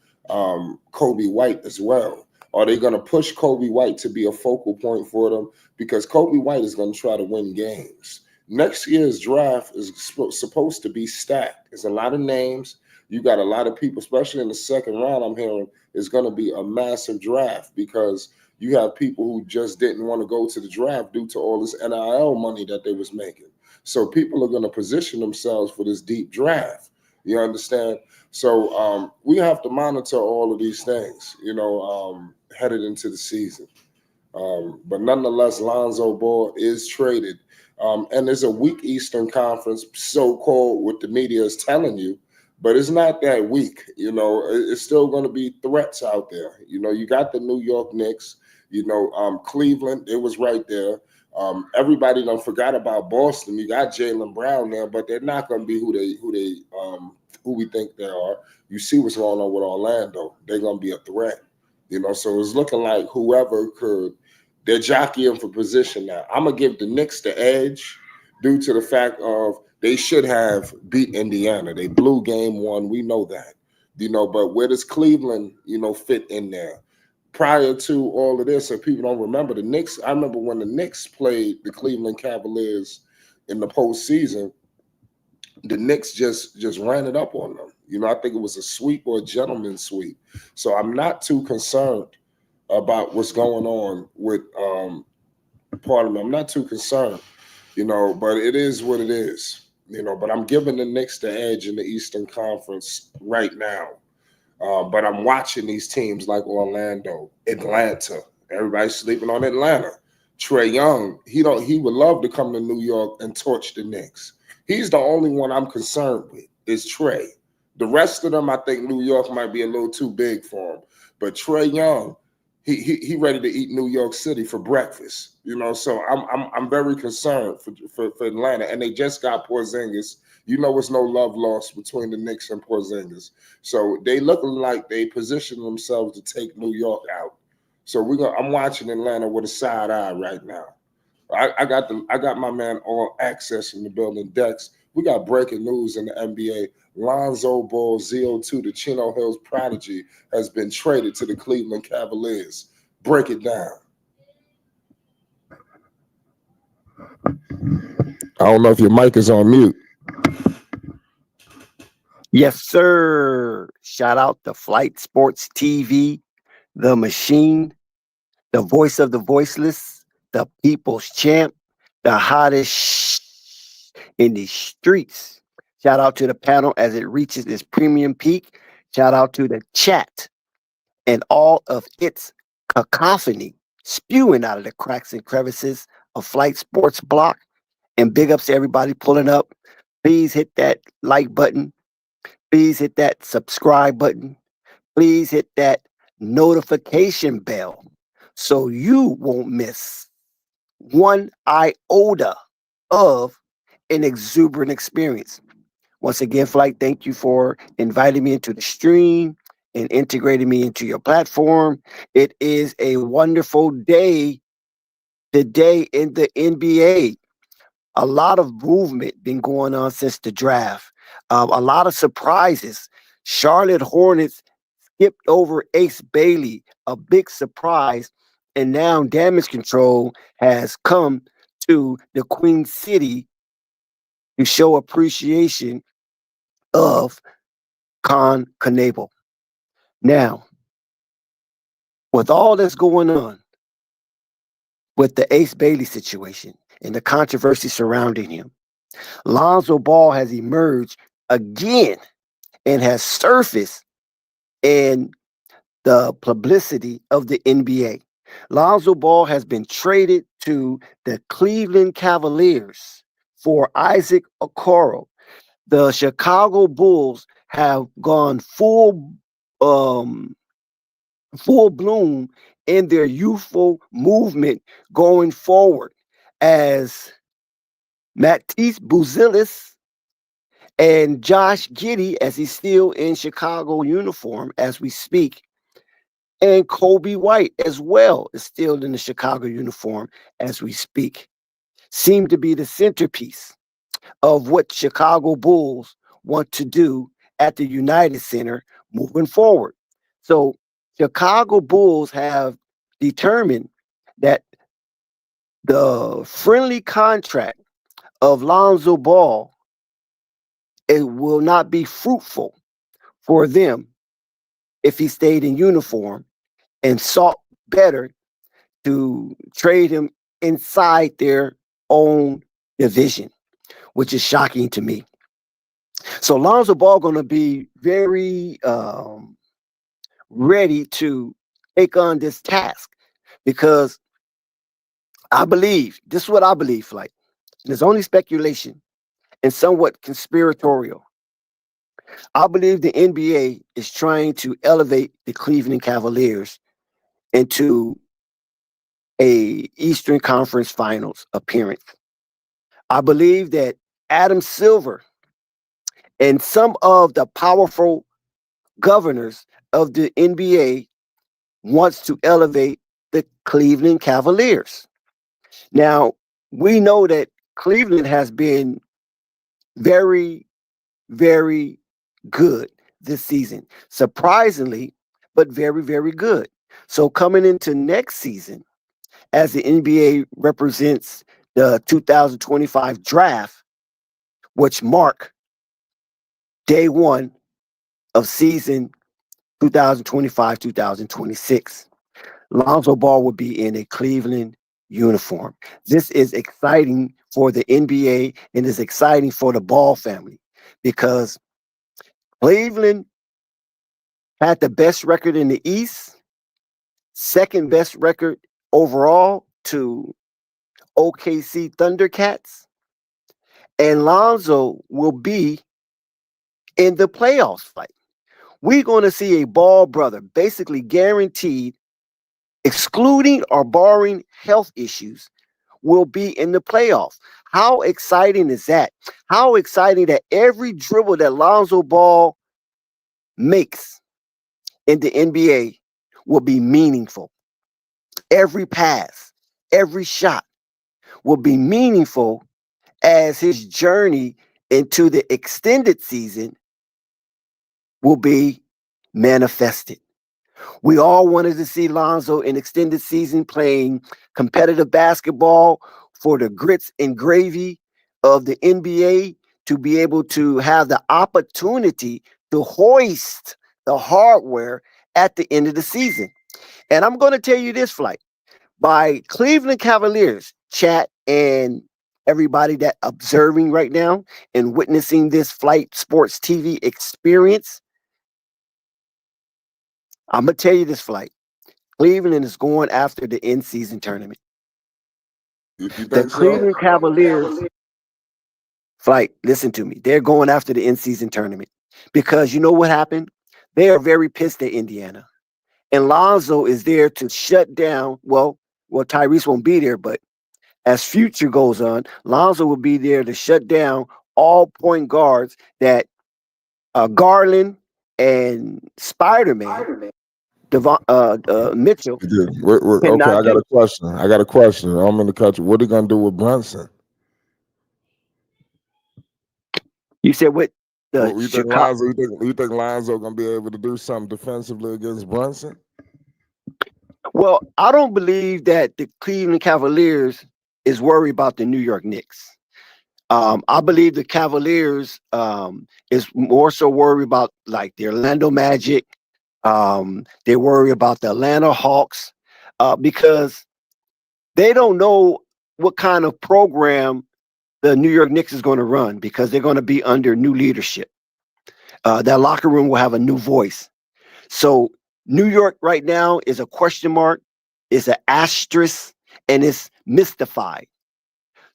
Kobe White as well? Are they going to push Kobe White to be a focal point for them? Because Kobe White is going to try to win games. Next year's draft is supposed to be stacked. There's a lot of names. You got a lot of people, especially in the second round, I'm hearing, is going to be a massive draft because you have people who just didn't want to go to the draft due to all this NIL money that they was making. So people are going to position themselves for this deep draft. You understand? So we have to monitor all of these things, headed into the season. But nonetheless, Lonzo Ball is traded. And there's a weak Eastern Conference, so-called, what the media is telling you. But it's not that weak. It's still going to be threats out there. You got the New York Knicks. Cleveland, it was right there. Everybody done forgot about Boston. You got Jaylen Brown there, but they're not going to be who we think they are. You see what's going on with Orlando. They're going to be a threat. So it's looking like whoever could, they're jockeying for position now. I'm going to give the Knicks the edge due to the fact of they should have beat Indiana. They blew game 1. We know that. But where does Cleveland, fit in there? Prior to all of this, if people don't remember, the Knicks, I remember when the Knicks played the Cleveland Cavaliers in the postseason, the Knicks just ran it up on them. I think it was a sweep or a gentleman's sweep. So I'm not too concerned about what's going on with pardon me, I'm not too concerned, but it is what it is. But I'm giving the Knicks the edge in the Eastern Conference right now. But I'm watching these teams like Orlando, Atlanta. Everybody's sleeping on Atlanta. Trae Young, he would love to come to New York and torch the Knicks. He's the only one I'm concerned with is Trae. The rest of them, I think New York might be a little too big for him. But Trae Young, he ready to eat New York City for breakfast. So I'm very concerned for Atlanta, and they just got Porzingis. It's no love lost between the Knicks and Porzingis. So they looking like they position themselves to take New York out. So I'm watching Atlanta with a side eye right now. I got my man All Access in the building. Dex, we got breaking news in the NBA. Lonzo Ball, ZO2, the Chino Hills prodigy, has been traded to the Cleveland Cavaliers. Break it down. I don't know if your mic is on mute. Yes, sir. Shout out to Flight Sports TV, the machine, the voice of the voiceless, the people's champ, the hottest in the streets. Shout out to the panel as it reaches its premium peak. Shout out to the chat and all of its cacophony spewing out of the cracks and crevices of Flight Sports Block. And big ups to everybody pulling up. Please hit that like button. Please hit that subscribe button. Please hit that notification bell so you won't miss one iota of an exuberant experience. Once again, Flight, thank you for inviting me into the stream and integrating me into your platform. It is a wonderful day today in the NBA. A lot of movement been going on since the draft. A lot of surprises. Charlotte Hornets skipped over Ace Bailey, a big surprise. And now Damage Control has come to the Queen City to show appreciation of Con Canable. Now, with all that's going on with the Ace Bailey situation and the controversy surrounding him, Lonzo Ball has emerged again and has surfaced in the publicity of the NBA. Lonzo Ball has been traded to the Cleveland Cavaliers for Isaac Okoro. The Chicago Bulls have gone full bloom in their youthful movement going forward as Matisse Buzelis and Josh Giddey, as he's still in Chicago uniform as we speak, and Kobe White as well is still in the Chicago uniform as we speak, seem to be the centerpiece of what Chicago Bulls want to do at the United Center moving forward. So Chicago Bulls have determined that the friendly contract of Lonzo Ball, it will not be fruitful for them if he stayed in uniform and sought better to trade him inside their own division, which is shocking to me. So Lonzo Ball going to be very ready to take on this task because I believe, this is what I believe, like, there's only speculation and somewhat conspiratorial. I believe the NBA is trying to elevate the Cleveland Cavaliers into a Eastern Conference Finals appearance. I believe that Adam Silver and some of the powerful governors of the NBA wants to elevate the Cleveland Cavaliers. Now, we know that Cleveland has been very, very good this season. Surprisingly, but very, very good. So coming into next season, as the NBA represents the 2025 draft, which mark day one of season 2025-2026, Lonzo Ball will be in a Cleveland uniform. This is exciting for the NBA and is exciting for the Ball family because Cleveland had the best record in the East, second best record overall to OKC Thundercats, and Lonzo will be in the playoffs fight. We're going to see a Ball brother basically guaranteed, excluding or barring health issues, will be in the playoffs. How exciting is that? How exciting that every dribble that Lonzo Ball makes in the NBA will be meaningful. Every pass, every shot will be meaningful as his journey into the extended season will be manifested. We all wanted to see Lonzo in extended season playing competitive basketball for the grits and gravy of the NBA to be able to have the opportunity to hoist the hardware at the end of the season. And I'm going to tell you this, Flight, by Cleveland Cavaliers chat and everybody that observing right now and witnessing this Flight Sports TV experience, I'm going to tell you this, Flight. Cleveland is going after the in-season tournament. You The think so? Cleveland Cavaliers, Flight, listen to me. They're going after the in-season tournament because you know what happened? They are very pissed at Indiana. And Lonzo is there to shut down. Well, Tyrese won't be there, but as future goes on, Lonzo will be there to shut down all point guards that Garland and Spider-Man, Mitchell, Okay, I cannot got do. a question. I'm in the country. What are they gonna do with Brunson? You said what the What you think Chicago? Lonzo? You think Lonzo gonna be able to do something defensively against Brunson? Well, I don't believe that the Cleveland Cavaliers is worried about the New York Knicks. I believe the Cavaliers is more so worried about like the Orlando Magic. They worry about the Atlanta Hawks because they don't know what kind of program the New York Knicks is going to run because they're going to be under new leadership. That locker room will have a new voice. So New York right now is a question mark, is an asterisk, and it's mystified.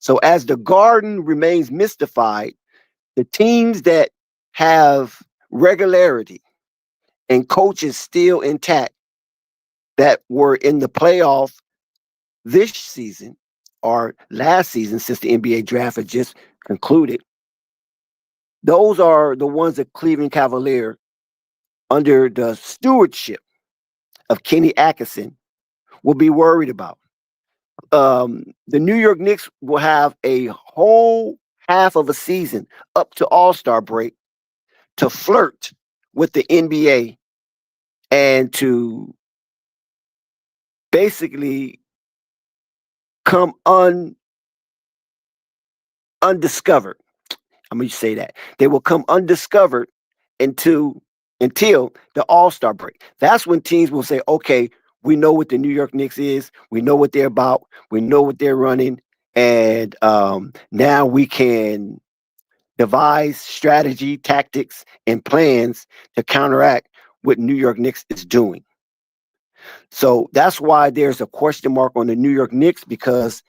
So as the Garden remains mystified, the teams that have regularity and coaches still intact that were in the playoff this season or last season since the NBA draft had just concluded, those are the ones that Cleveland Cavalier under the stewardship of Kenny Atkinson will be worried about. The New York Knicks will have a whole half of a season up to All-Star break to flirt with the NBA and to basically come undiscovered. I'm gonna say that they will come undiscovered until the All-Star break. That's when teams will say, "Okay, we know what the New York Knicks is. We know what they're about. We know what they're running, and now we can devise strategy, tactics, and plans to counteract what New York Knicks is doing." So that's why there's a question mark on the New York Knicks because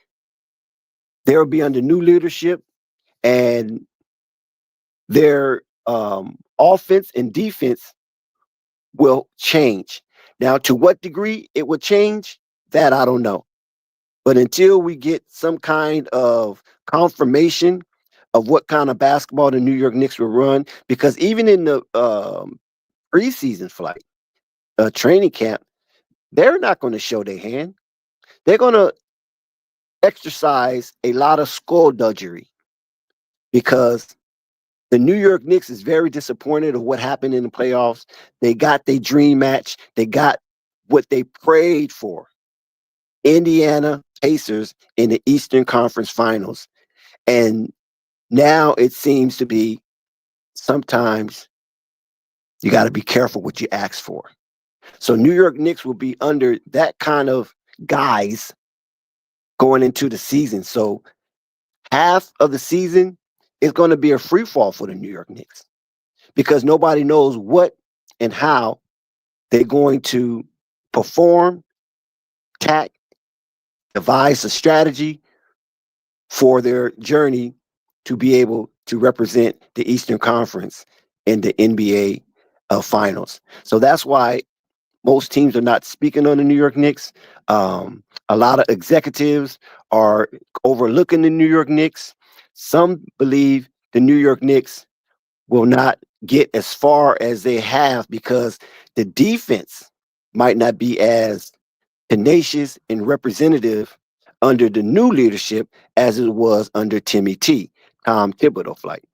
they'll be under new leadership and their offense and defense will change. Now, to what degree it will change, that I don't know. But until we get some kind of confirmation of what kind of basketball the New York Knicks will run, because even in the preseason flight, training camp, they're not going to show their hand. They're going to exercise a lot of skullduggery because the New York Knicks is very disappointed of what happened in the playoffs. They got their dream match. They got what they prayed for. Indiana Pacers in the Eastern Conference Finals. And now it seems to be sometimes you got to be careful what you ask for. So New York Knicks will be under that kind of guise going into the season. So half of the season is going to be a free fall for the New York Knicks because nobody knows what and how they're going to perform, tack, devise a strategy for their journey to be able to represent the Eastern Conference in the NBA finals. So that's why most teams are not speaking on the New York Knicks. A lot of executives are overlooking the New York Knicks. Some believe the New York Knicks will not get as far as they have because the defense might not be as tenacious and representative under the new leadership as it was under Timmy T, Tom Thibodeau flight.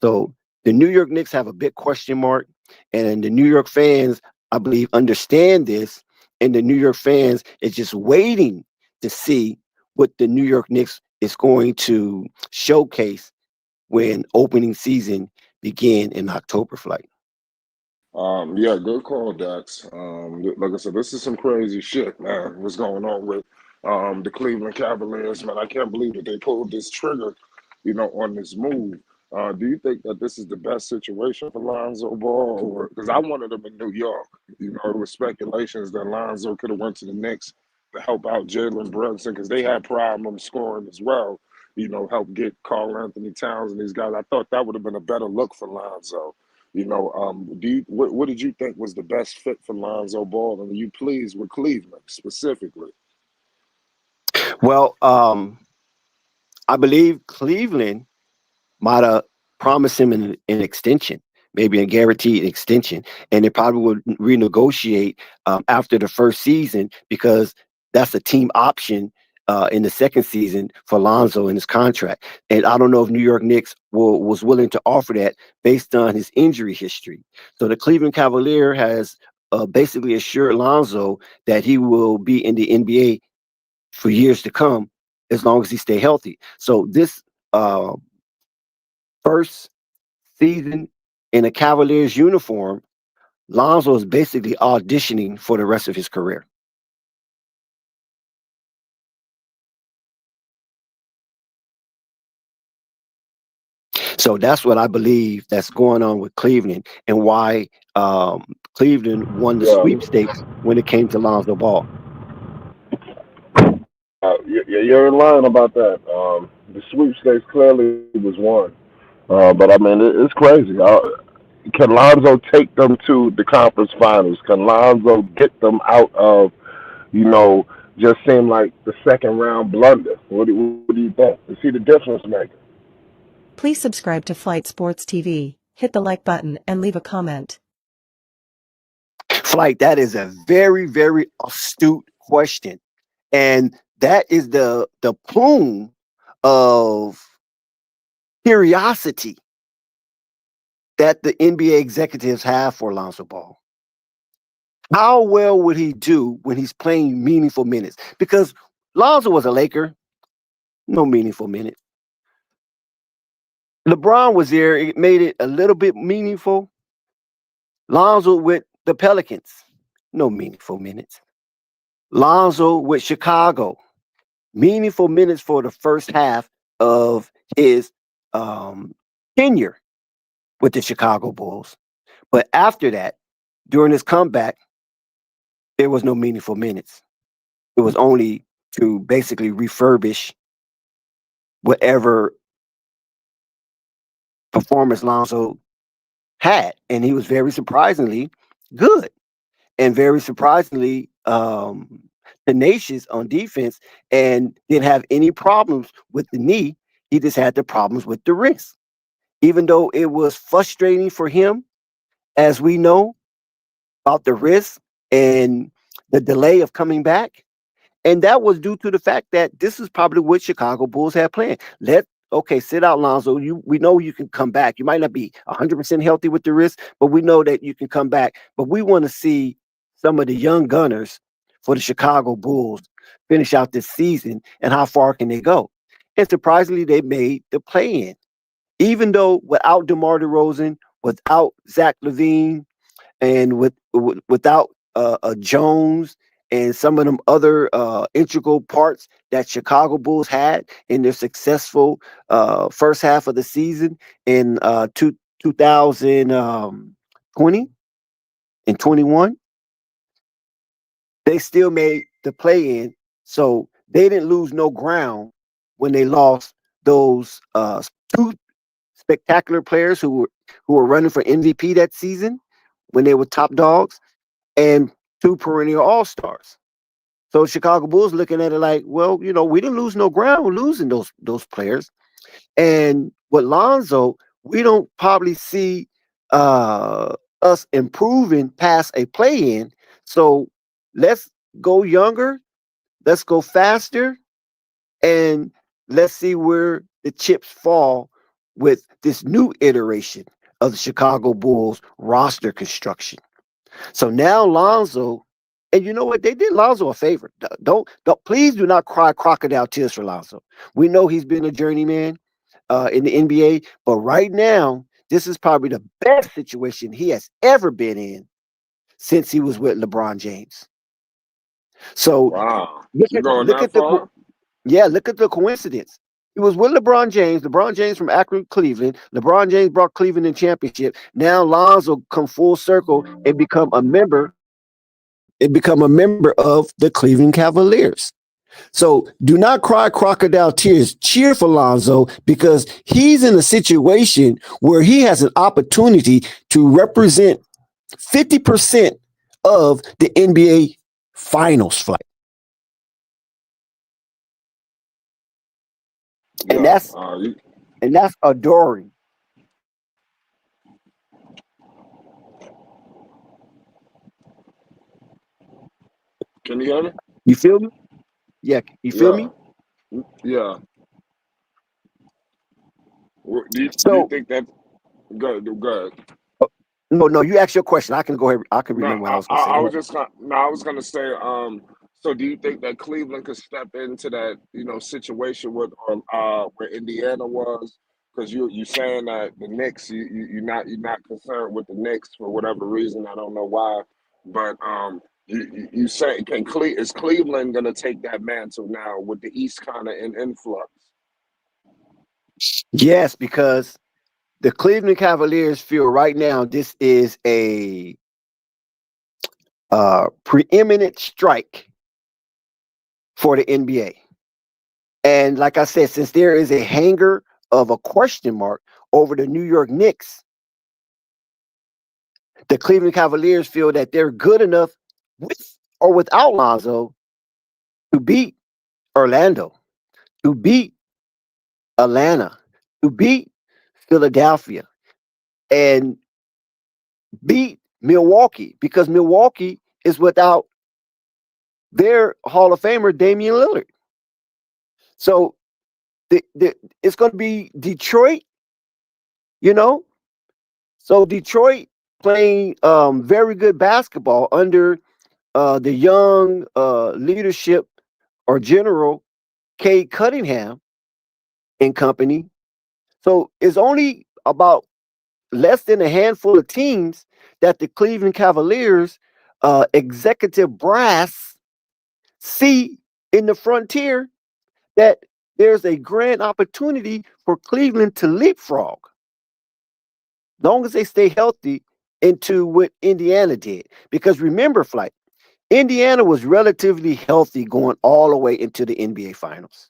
So the New York Knicks have a big question mark, and the New York fans, I believe, understand this, and the New York fans is just waiting to see what the New York Knicks is going to showcase when opening season begin in October flight. Yeah, good call, Dax. Like I said, this is some crazy shit, man. What's going on with the Cleveland Cavaliers, man? I can't believe that they pulled this trigger, on this move. Do you think that this is the best situation for Lonzo Ball, or because I wanted him in New York? There was speculations that Lonzo could have went to the Knicks to help out Jalen Brunson because they had problems scoring as well. Help get Carl Anthony Towns and these guys. I thought that would have been a better look for Lonzo. What did you think was the best fit for Lonzo Ball? And are you pleased with Cleveland specifically? Well, I believe Cleveland might have promised him an extension, maybe a guaranteed extension, and they probably would renegotiate after the first season because that's a team option in the second season for Lonzo in his contract. And I don't know if New York Knicks was willing to offer that based on his injury history. So the Cleveland Cavalier has basically assured Lonzo that he will be in the NBA for years to come as long as he stay healthy. So this uh, first season in a Cavaliers uniform, Lonzo is basically auditioning for the rest of his career. So that's what I believe that's going on with Cleveland and why Cleveland won the Yeah, sweepstakes when it came to Lonzo Ball. you're in line about that. The sweepstakes clearly was won, but I mean it's crazy. Can Lonzo take them to the conference finals? Can Lonzo get them out of you know just seem like the second round blunder? What do you think? Is he the difference maker? Please subscribe to Flight Sports TV, hit the like button, and leave a comment. Flight, that is a very, very astute question. And that is the plume of curiosity that the NBA executives have for Lonzo Ball. How well would he do when he's playing meaningful minutes? Because Lonzo was a Laker, no meaningful minutes. LeBron was there, it made it a little bit meaningful. Lonzo with the Pelicans, no meaningful minutes. Lonzo with Chicago, meaningful minutes for the first half of his tenure with the Chicago Bulls. But after that, during his comeback, there was no meaningful minutes. It was only to basically refurbish whatever performance Lonzo had. And he was very surprisingly good and very surprisingly tenacious on defense and didn't have any problems with the knee. He just had the problems with the wrist. Even though it was frustrating for him, as we know, about the wrist and the delay of coming back. And that was due to the fact that this is probably what Chicago Bulls had planned. Sit out, Lonzo. We know you can come back. You might not be 100% healthy with the wrist, but we know that you can come back. But we want to see some of the young gunners for the Chicago Bulls finish out this season and how far can they go. And surprisingly, they made the play-in. Even though without DeMar DeRozan, without Zach LaVine, and without Jones and some of them other integral parts that Chicago Bulls had in their successful first half of the season in 2020 and 21, they still made the play-in. So they didn't lose no ground when they lost those two spectacular players who were running for MVP that season when they were top dogs, and two perennial all-stars. So Chicago Bulls looking at it like, well, we didn't lose no ground. We're losing those players. And with Lonzo, we don't probably see us improving past a play-in. So let's go younger, let's go faster, and let's see where the chips fall with this new iteration of the Chicago Bulls roster construction. So now Lonzo, and you know what? They did Lonzo a favor. Please do not cry crocodile tears for Lonzo. We know he's been a journeyman in the NBA, but right now, this is probably the best situation he has ever been in since he was with LeBron James. So Wow, you going look that at the far? look at the coincidence. He was with LeBron James. LeBron James from Akron, Cleveland. LeBron James brought Cleveland in championship. Now Lonzo come full circle and become a member and become a member of the Cleveland Cavaliers. So do not cry crocodile tears. Cheer for Lonzo because he's in a situation where he has an opportunity to represent 50% of the NBA Finals flight. And Yeah. that's adoring. Can you hear me? You feel me? Yeah, you feel me? Yeah. Do you So think that? Go ahead. no, you ask your question. I can go ahead. I can No, remember what I was gonna say. I Go was ahead. just gonna. No, I was gonna say. So do you think that Cleveland could step into that, situation where Indiana was? Because you saying that the Knicks, you're not concerned with the Knicks for whatever reason. I don't know why, but you say is Cleveland gonna take that mantle now with the East kind of in influx? Yes, because the Cleveland Cavaliers feel right now this is a preeminent strike for the NBA. And like I said, since there is a hanger of a question mark over the New York Knicks, the Cleveland Cavaliers feel that they're good enough with or without Lonzo to beat Orlando, to beat Atlanta, to beat Philadelphia, and beat Milwaukee because Milwaukee is without their Hall of Famer Damian Lillard. So it's going to be Detroit, you know. So Detroit playing very good basketball under the young leadership or General Cade Cunningham and company. So it's only about less than a handful of teams that the Cleveland Cavaliers executive brass see in the frontier that there's a grand opportunity for Cleveland to leapfrog, long as they stay healthy, into what Indiana did. Because remember, Flight, Indiana was relatively healthy going all the way into the NBA Finals.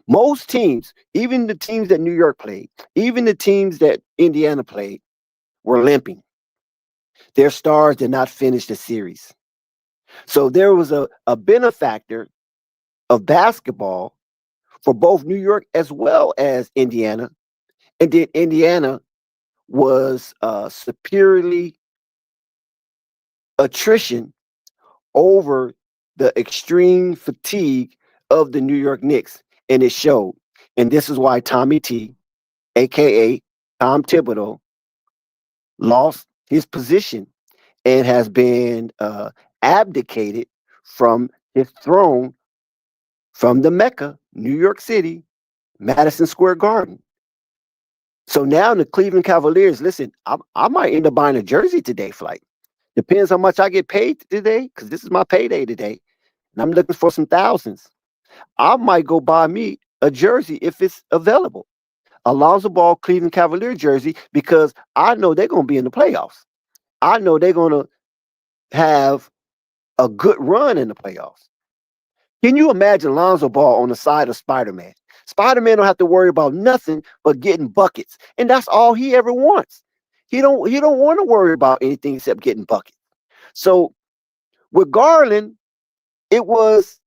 Most teams, even the teams that New York played, even the teams that Indiana played, were limping. Their stars did not finish the series. So there was a benefactor of basketball for both New York as well as Indiana. And then Indiana was superiorly attrition over the extreme fatigue of the New York Knicks. And it showed. And this is why Tommy T, aka Tom Thibodeau, lost his position and has been abdicated from his throne from the Mecca, New York City, Madison Square Garden. So now the Cleveland Cavaliers, listen, I might end up buying a jersey today, Flight. Depends how much I get paid today, because this is my payday today. And I'm looking for some thousands. I might go buy me a jersey if it's available. A Lonzo Ball Cleveland Cavalier jersey, because I know they're going to be in the playoffs. I know they're going to have a good run in the playoffs. Can you imagine Lonzo Ball on the side of Spider-Man? Spider-Man don't have to worry about nothing but getting buckets. And that's all he ever wants. He don't want to worry about anything except getting buckets. So with Garland, it was,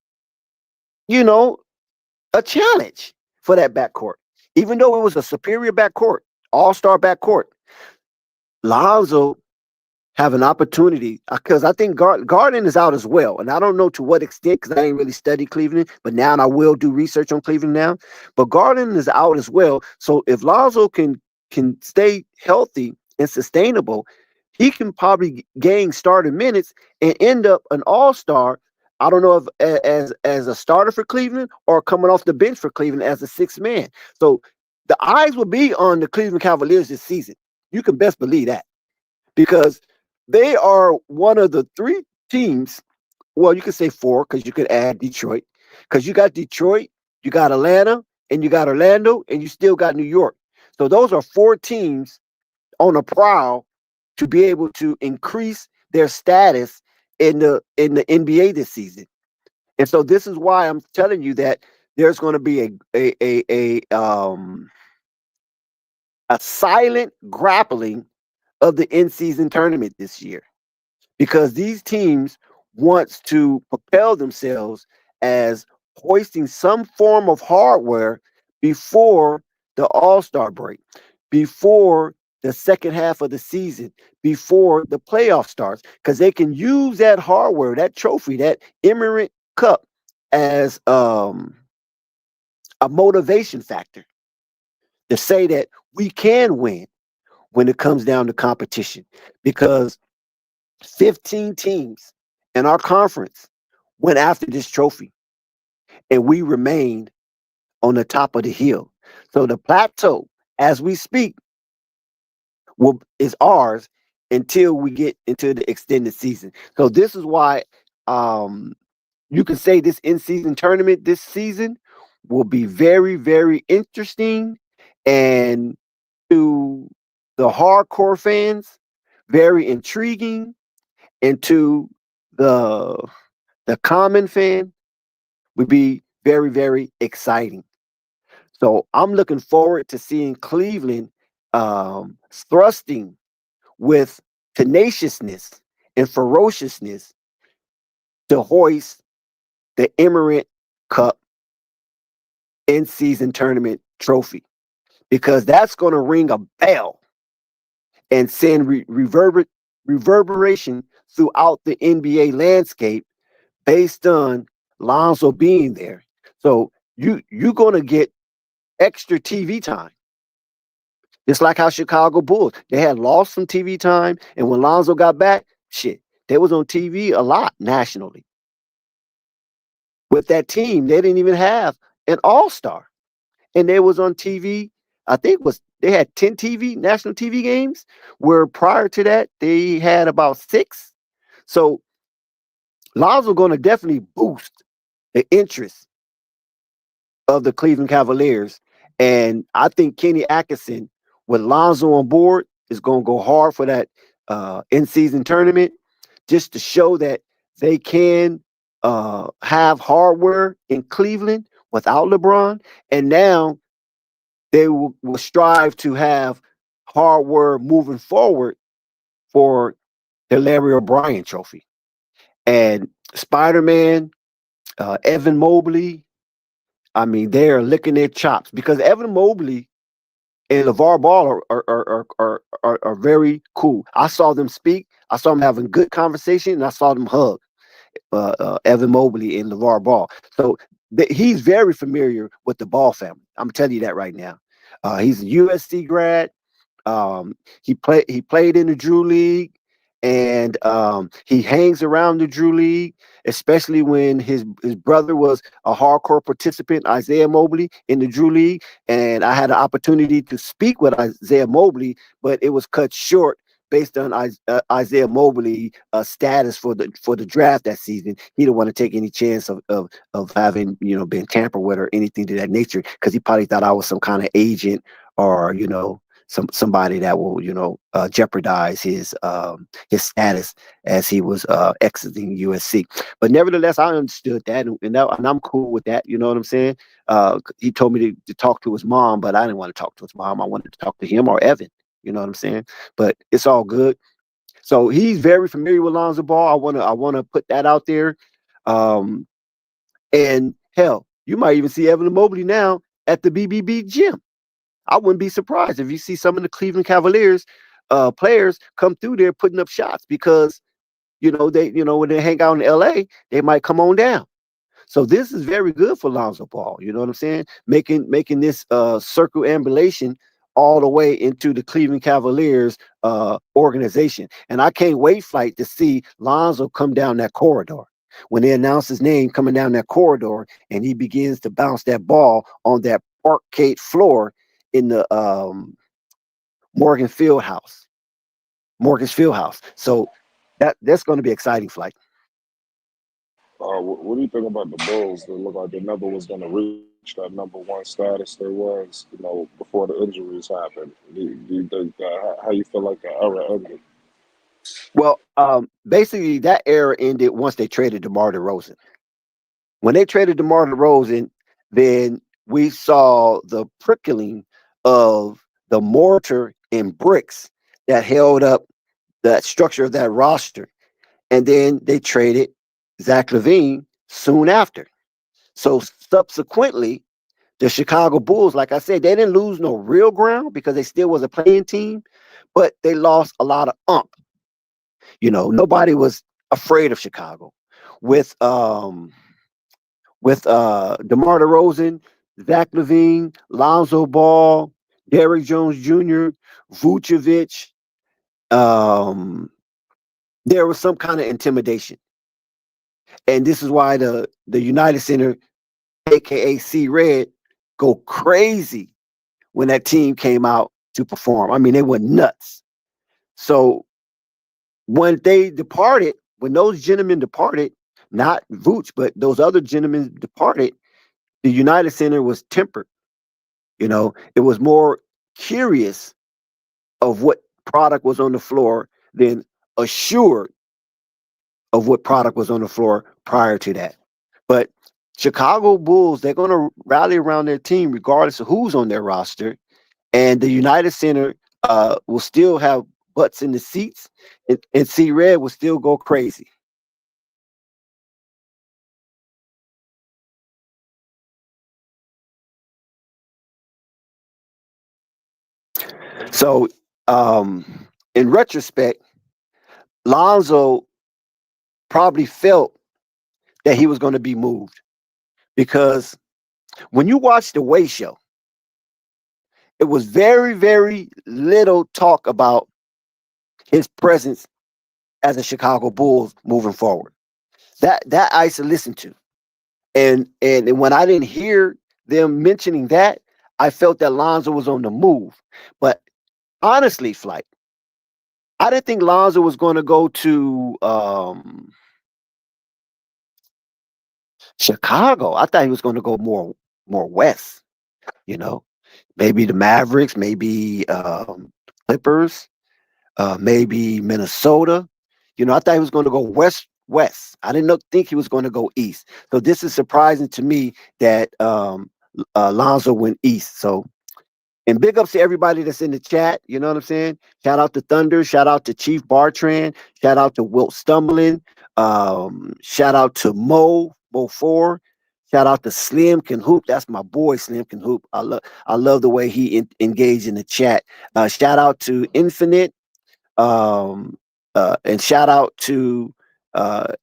a challenge for that backcourt. Even though it was a superior backcourt, all-star backcourt, Lonzo have an opportunity, because I think Garden is out as well. And I don't know to what extent, because I ain't really studied Cleveland, but now I will do research on Cleveland now. But Garden is out as well. So if Lonzo can stay healthy and sustainable, he can probably gain starting minutes and end up an all-star. I don't know if as a starter for Cleveland or coming off the bench for Cleveland as a sixth man. So the eyes will be on the Cleveland Cavaliers this season. You can best believe that, because they are one of the three teams. Well, you could say four, because you could add Detroit, because you got Detroit, you got Atlanta, and you got Orlando, and you still got New York. So those are four teams on a prowl to be able to increase their status in the NBA this season. And so this is why I'm telling you that there's going to be a silent grappling of the in-season tournament this year, because these teams wants to propel themselves as hoisting some form of hardware before the All-Star break, before the second half of the season, before the playoff starts, because they can use that hardware, that trophy, that Emirate Cup, as a motivation factor to say that we can win when it comes down to competition, because 15 teams in our conference went after this trophy, and we remained on the top of the hill. So the plateau, as we speak, is ours until we get into the extended season. So this is why you can say this in-season tournament this season will be very, very interesting, and to the hardcore fans, very intriguing, and to the common fan would be very, very exciting. So I'm looking forward to seeing Cleveland thrusting with tenaciousness and ferociousness to hoist the Emirate Cup in-season tournament trophy, because that's going to ring a bell and send reverberation throughout the NBA landscape based on Lonzo being there. So you're going to get extra TV time. It's like how Chicago Bulls, they had lost some TV time, and when Lonzo got back, shit, they was on TV a lot nationally. With that team, they didn't even have an all-star, and they was on TV. I think they had 10 national TV games, where prior to that they had about 6. So Lonzo going to definitely boost the interest of the Cleveland Cavaliers, and I think Kenny Atkinson with Lonzo on board is going to go hard for that in-season tournament, just to show that they can have hardware in Cleveland without LeBron, and now they will strive to have hardware moving forward for the Larry O'Brien Trophy. And Spider-Man, Evan Mobley, I mean, they are licking their chops, because Evan Mobley and LeVar Ball are very cool. I saw them speak. I saw them having good conversation, and I saw them hug Evan Mobley and LeVar Ball. So he's very familiar with the Ball family. I'm telling you that right now. He's a USC grad. He played in the Drew League, and he hangs around the Drew League, especially when his brother was a hardcore participant, Isaiah Mobley, in the Drew League. And I had an opportunity to speak with Isaiah Mobley, but it was cut short based on Isaiah Mobley status for the draft that season. He didn't want to take any chance of having been tampered with or anything to that nature, because he probably thought I was some kind of agent, or somebody that will jeopardize his status as he was exiting USC. But nevertheless, I understood that, and I'm cool with that. You know what I'm saying? He told me to talk to his mom, but I didn't want to talk to his mom. I wanted to talk to him or Evan. You know what I'm saying? But it's all good. So he's very familiar with Lonzo Ball. I wanna put that out there. And hell, you might even see Evan Mobley now at the BBB gym. I wouldn't be surprised if you see some of the Cleveland Cavaliers players come through there putting up shots, because they when they hang out in LA, they might come on down. So this is very good for Lonzo Ball. You know what I'm saying? Making this circumambulation all the way into the Cleveland Cavaliers organization. And I can't wait, Flight, to see Lonzo come down that corridor. When they announce his name coming down that corridor, and he begins to bounce that ball on that parquet floor in the Morgan's Field House. So that's going to be exciting, Flight. What do you think about the Bulls? They look like they never was going to reach that number one status there was, before the injuries happened. Do you think how you feel like the era ended? Well, basically that era ended once they traded DeMar DeRozan. When they traded DeMar DeRozan, then we saw the prickling of the mortar and bricks that held up that structure of that roster. And then they traded Zach LaVine soon after. So subsequently, the Chicago Bulls, like I said, they didn't lose no real ground because they still was a playing team, but they lost a lot of ump. Nobody was afraid of Chicago. With DeMar DeRozan, Zach LaVine, Lonzo Ball, Derrick Jones Jr., Vucevic, um, there was some kind of intimidation. And this is why the United Center, aka C Red, go crazy when that team came out to perform. I mean, they went nuts. So when those gentlemen departed, not Vooch, but those other gentlemen departed, the United Center was tempered. It was more curious of what product was on the floor than assured of what product was on the floor prior to that. But Chicago Bulls, they're going to rally around their team regardless of who's on their roster. And the United Center will still have butts in the seats, and C Red will still go crazy. So, in retrospect, Lonzo probably felt that he was going to be moved because when you watch the Way Show, it was very, very little talk about his presence as a Chicago Bulls moving forward. That I used to listen to, and when I didn't hear them mentioning that, I felt that Lonzo was on the move. But honestly, Flight, I didn't think Lonzo was going to go to Chicago. I thought he was going to go more west. Maybe the Mavericks, maybe Clippers, maybe Minnesota. I thought he was going to go west. I didn't think he was going to go east. So this is surprising to me that Lonzo went east. So, and big ups to everybody that's in the chat. You know what I'm saying? Shout out to Thunder. Shout out to Chief Bartran. Shout out to Wilt Stumbling. Shout out to Mo4. Shout out to Slim Can Hoop. That's my boy, Slim Can Hoop. I love the way he engaged in the chat. Shout out to Infinite. And shout out to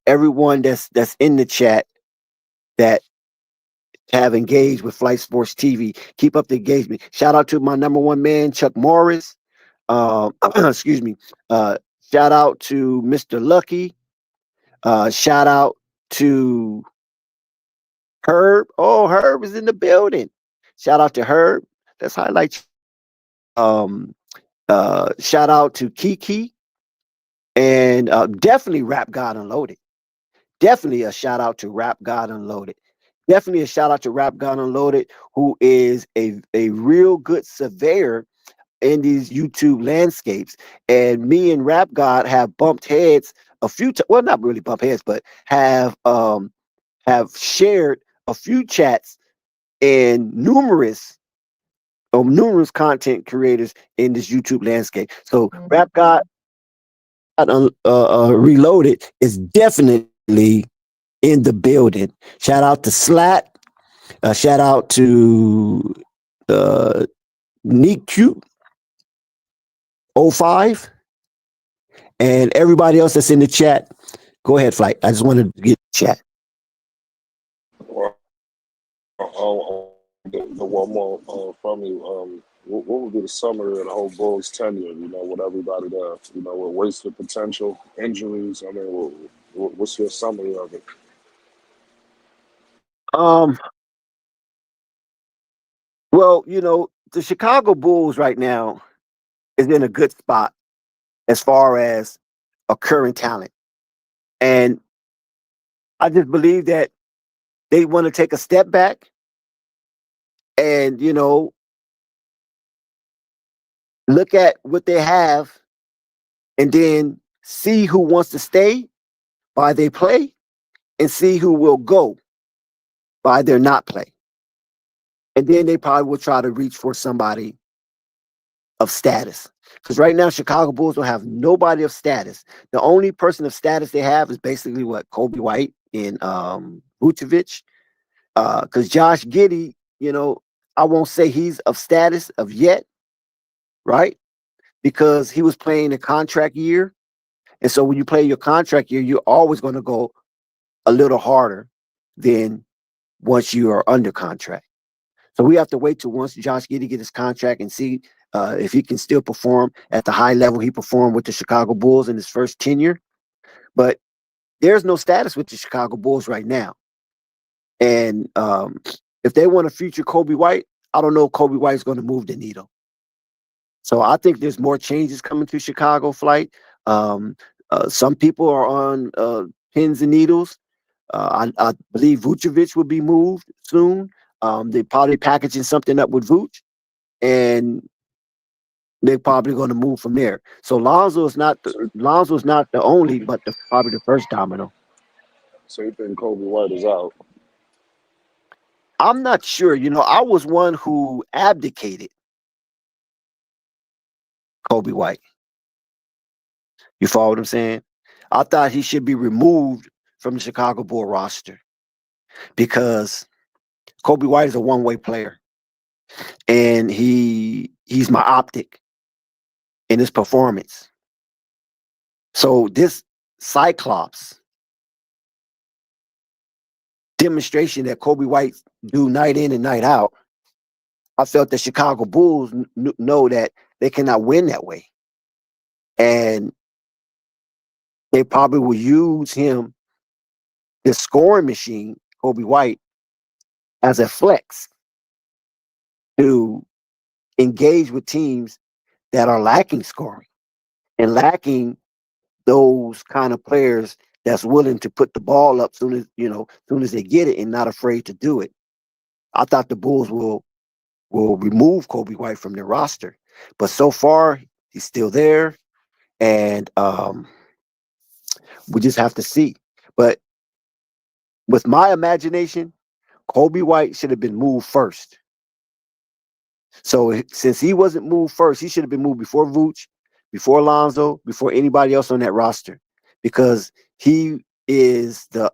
everyone that's in the chat that have engaged with Flight Sports TV. Keep up the engagement. Shout out to my number one man, Chuck Morris. Excuse me. Shout out to Mr. Lucky. Shout out to Herb. Oh, Herb is in the building. Shout out to Herb. Let's highlight. Shout out to Kiki. And definitely Rap God Unloaded. Definitely a shout out to Rap God Unloaded. Definitely a shout out to Rap God Unloaded, who is a real good surveyor in these YouTube landscapes. And me and Rap God have bumped heads a few times. Well, not really bump heads, but have shared a few chats and numerous content creators in this YouTube landscape. So Rap God Reloaded is definitely in the building. Shout out to Slat. Shout out to Neek Q 05 and everybody else that's in the chat. Go ahead, Flight. I just wanted to get chat. Well, the one more from you. What would be the summary of the whole Bulls tenure? With everybody there. With wasted potential, injuries. I mean, what's your summary of it? Well, the Chicago Bulls right now is in a good spot as far as a current talent. And I just believe that they want to take a step back and, look at what they have and then see who wants to stay by their play and see who will go by their not play. And then they probably will try to reach for somebody of status. Because right now, Chicago Bulls don't have nobody of status. The only person of status they have is basically what Kobe White and Vucevic. Because Josh Giddey, I won't say he's of status of yet, right? Because he was playing a contract year. And so when you play your contract year, you're always going to go a little harder than once you are under contract. So we have to wait till once Josh Giddey get his contract and see if he can still perform at the high level he performed with the Chicago Bulls in his first tenure. But there's no status with the Chicago Bulls right now. And if they want to feature Kobe White, I don't know if Kobe White is going to move the needle. So I think there's more changes coming to Chicago Flight. Some people are on pins and needles. I believe Vucevic will be moved soon. They're probably packaging something up with Vuce, and they're probably going to move from there. So Lonzo is not the only, but probably the first domino. So you think Kobe White is out? I'm not sure. I was one who abdicated Kobe White. You follow what I'm saying? I thought he should be removed from the Chicago Bull roster because Kobe White is a one-way player, and he's my optic in his performance. So this Cyclops demonstration that Kobe White do night in and night out, I felt the Chicago Bulls know that they cannot win that way. And they probably will use him, the scoring machine, Kobe White, as a flex to engage with teams that are lacking scoring and lacking those kind of players that's willing to put the ball up soon as they get it and not afraid to do it. I thought the Bulls will remove Kobe White from their roster, but so far he's still there, and we just have to see. But with my imagination, Kobe White should have been moved first. So since he wasn't moved first, he should have been moved before Vooch, before Lonzo, before anybody else on that roster, because he is the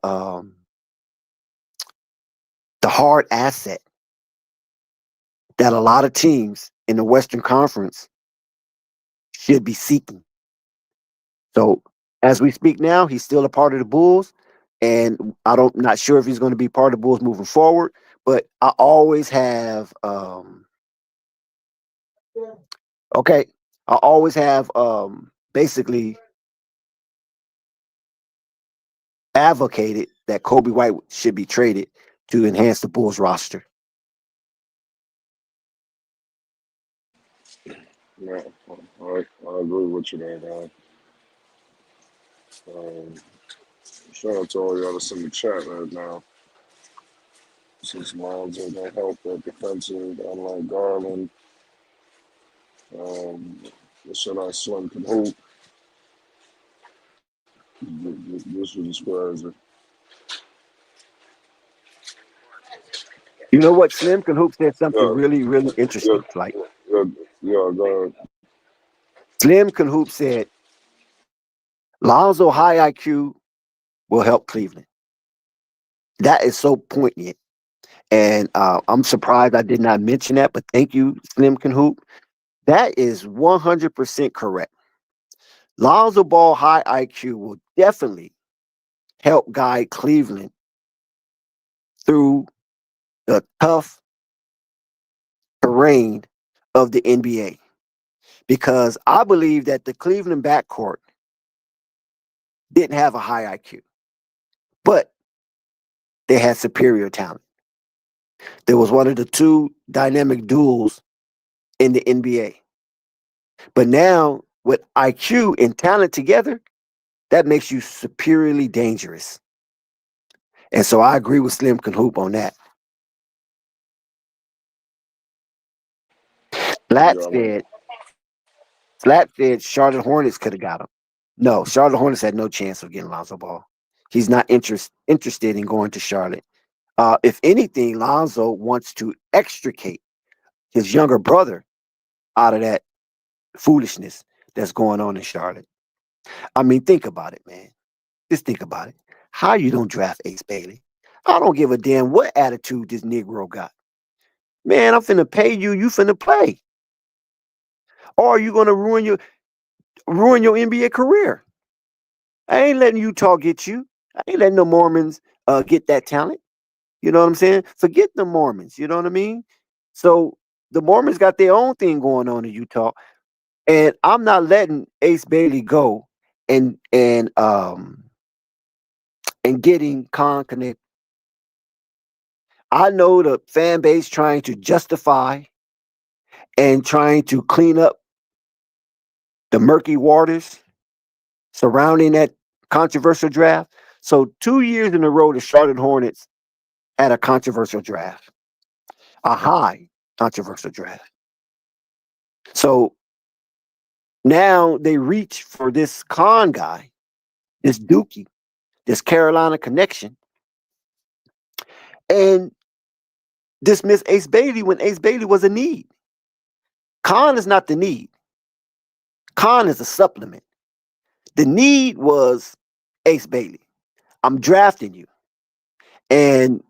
hard asset that a lot of teams in the Western Conference should be seeking. So as we speak now, he's still a part of the Bulls, and not sure if he's going to be part of the Bulls moving forward. But I always have basically advocated that Kobe White should be traded to enhance the Bulls roster. Yeah, I agree with you there, man. Shout out to all y'all that's in the chat right now. Since Lonzo gonna help at defensive, unlike Garland. Shout out Slim can hoop. This was crazy. You know what? Slim Can Hoop said something Yeah, really, really yeah, interesting. Like yeah, yeah. Go ahead. Slim Can Hoop said, Lonzo high IQ will help Cleveland. That is so poignant. And I'm surprised I did not mention that, but thank you, Slim Can Hoop. That is 100% correct. Lonzo Ball high IQ will definitely help guide Cleveland through the tough terrain of the NBA. Because I believe that the Cleveland backcourt didn't have a high IQ, but they had superior talent. There was one of the two dynamic duels in the NBA. But now with IQ and talent together, that makes you superiorly dangerous. And so I agree with Slim Can Hoop on that. Slat Yeah, said, Slat said Charlotte Hornets could have got him. No, Charlotte Hornets had no chance of getting Lonzo Ball. He's not interested in going to Charlotte. If anything, Lonzo wants to extricate his younger brother out of that foolishness that's going on in Charlotte. I mean, think about it, man. Just think about it. How you don't draft Ace Bailey? I don't give a damn what attitude this Negro got. Man, I'm finna pay you. You finna play, or are you gonna ruin your NBA career? I ain't letting Utah get you. I ain't letting the Mormons get that talent. You know what I'm saying? Forget the Mormons. You know what I mean? So the Mormons got their own thing going on in Utah, and I'm not letting Ace Bailey go and getting Con Connect. I know the fan base trying to justify and trying to clean up the murky waters surrounding that controversial draft. So 2 years in a row, the Charlotte Hornets had a controversial draft, a high controversial draft. So now they reach for this Con guy, this Dookie, this Carolina connection, and dismiss Ace Bailey when Ace Bailey was a need. Con is not the need. Con is a supplement. The need was Ace Bailey. I'm drafting you. And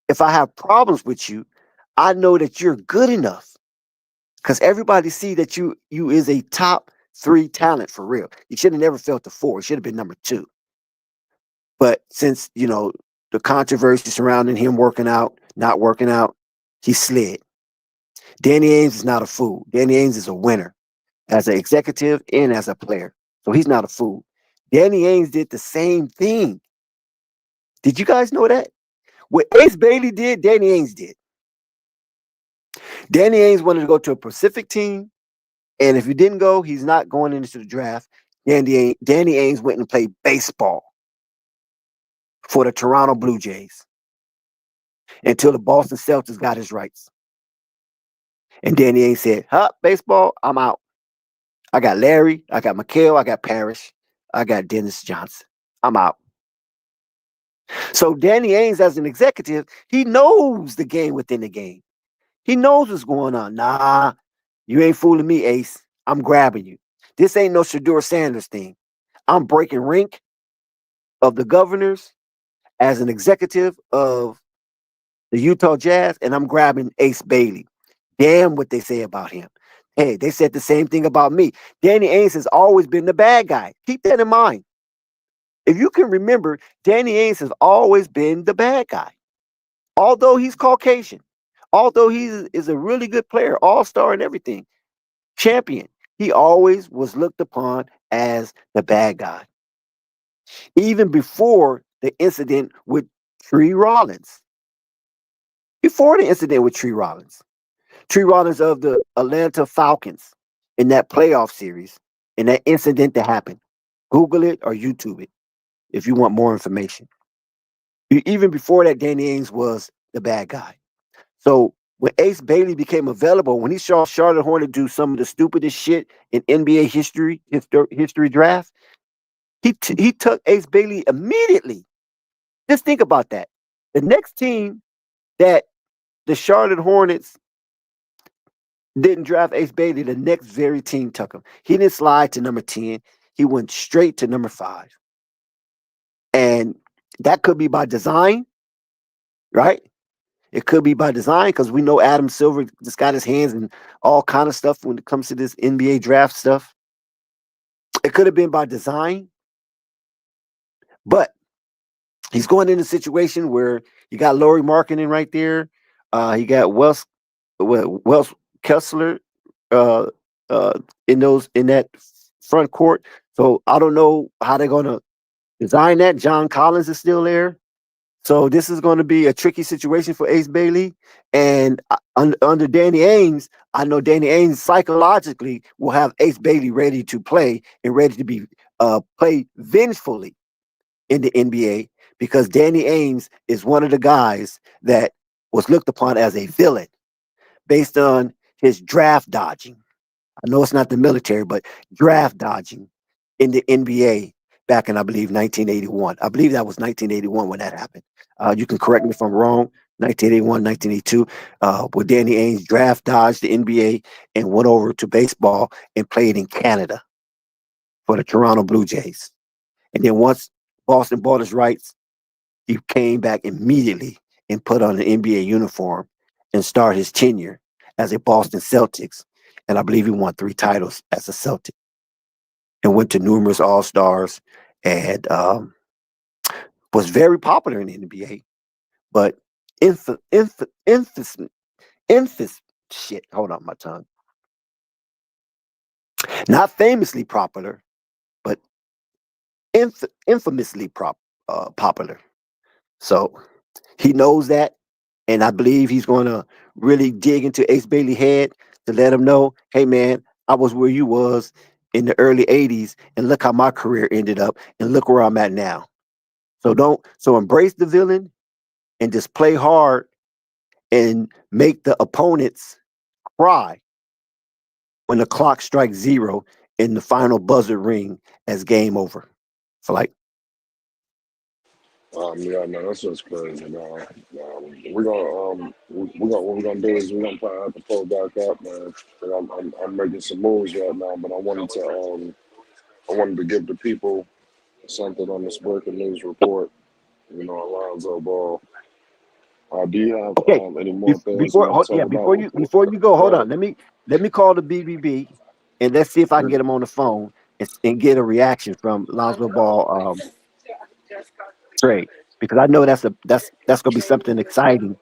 if I have problems with you, I know that you're good enough. Because everybody see that you is a top 3 talent for real. You should have never felt the 4. It should have been number 2. But since, the controversy surrounding him working out, not working out, he slid. Danny Ainge is not a fool. Danny Ainge is a winner as an executive and as a player. So he's not a fool. Danny Ainge did the same thing. Did you guys know that? What Ace Bailey did, Danny Ainge did. Danny Ainge wanted to go to a Pacific team, and if he didn't go, he's not going into the draft. Danny Ainge went and played baseball for the Toronto Blue Jays until the Boston Celtics got his rights. And Danny Ainge said, baseball, I'm out. I got Larry, I got McHale, I got Parrish, I got Dennis Johnson. I'm out. So Danny Ainge, as an executive, he knows the game within the game. He knows what's going on. Nah, you ain't fooling me, Ace. I'm grabbing you. This ain't no Shedeur Sanders thing. I'm breaking rank of the governors as an executive of the Utah Jazz, and I'm grabbing Ace Bailey. Damn what they say about him. Hey, they said the same thing about me. Danny Ainge has always been the bad guy. Keep that in mind. If you can remember, Danny Ainge has always been the bad guy. Although he's Caucasian, although he is a really good player, all-star and everything, champion, he always was looked upon as the bad guy. Even before the incident with Tree Rollins. Before the incident with Tree Rollins. Tree Rollins of the Atlanta Falcons in that playoff series, in that incident that happened. Google it or YouTube it if you want more information. Even before that, Danny Ainge was the bad guy. So when Ace Bailey became available, when he saw Charlotte Hornets do some of the stupidest shit in NBA history draft, he took Ace Bailey immediately. Just think about that. The next team that the Charlotte Hornets didn't draft Ace Bailey, the next very team took him. He didn't slide to number 10. He went straight to number 5. And that could be by design, right? It could be by design because we know Adam Silver just got his hands in all kind of stuff when it comes to this NBA draft stuff. It could have been by design. But he's going in a situation where you got Laurie Markkinen right there. You got Wes Kessler in that front court. So I don't know how they're going to design that. John Collins is still there. So this is going to be a tricky situation for Ace Bailey. And under Danny Ainge, I know Danny Ainge psychologically will have Ace Bailey ready to play and ready to be play vengefully in the NBA because Danny Ainge is one of the guys that was looked upon as a villain based on his draft dodging. I know it's not the military, but draft dodging in the NBA back in, I believe, 1981. I believe that was 1981 when that happened. You can correct me if I'm wrong. 1981, 1982, where Danny Ainge draft dodged the NBA and went over to baseball and played in Canada for the Toronto Blue Jays. And then once Boston bought his rights, he came back immediately and put on an NBA uniform and started his tenure as a Boston Celtics. And I believe he won 3 titles as a Celtic and went to numerous All-Stars and was very popular in the NBA. But hold on my tongue. Not famously popular, but infamously popular. So he knows that, and I believe he's going to really dig into Ace Bailey's head to let him know, hey, man, I was where you was in the early 80s, and look how my career ended up, and look where I'm at now. So embrace the villain and just play hard and make the opponents cry when the clock strikes 0 in the final buzzer ring as game over. Flight. Yeah, no, that's just crazy, man. We're gonna what we're gonna do is we're gonna probably have to pull back up, man. And I'm making some moves right now, but I wanted to give the people something on this breaking news report. Lonzo Ball. Do you have Okay. any more things you want to talk about? Before you go, hold on. Let me call the BBB and let's see if I can get him on the phone and get a reaction from Lonzo Ball trade, because I know that's gonna be something exciting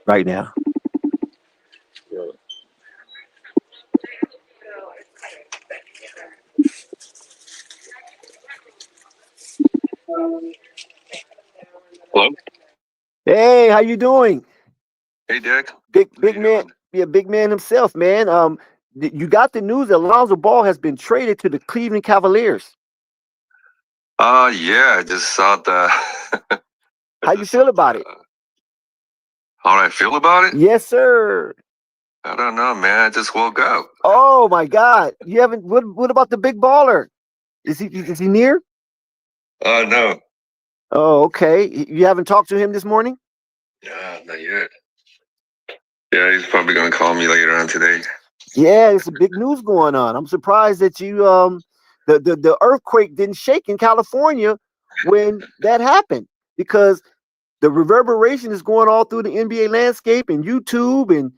right now. Yeah. Hello. Hey, how you doing? Hey, Dick. Big How you man, doing? yeah, big man himself, man. You got the news that Lonzo Ball has been traded to the Cleveland Cavaliers. Yeah, I just saw the. How you feel about it? How do I feel about it? Yes, sir. I don't know, man. I just woke up. Oh my God! You haven't. What about the big baller? Is he near? No. Oh, okay. You haven't talked to him this morning? Yeah, not yet. Yeah, he's probably gonna call me later on today. Yeah, it's a big news going on. I'm surprised that you the earthquake didn't shake in California when that happened, because the reverberation is going all through the NBA landscape and YouTube and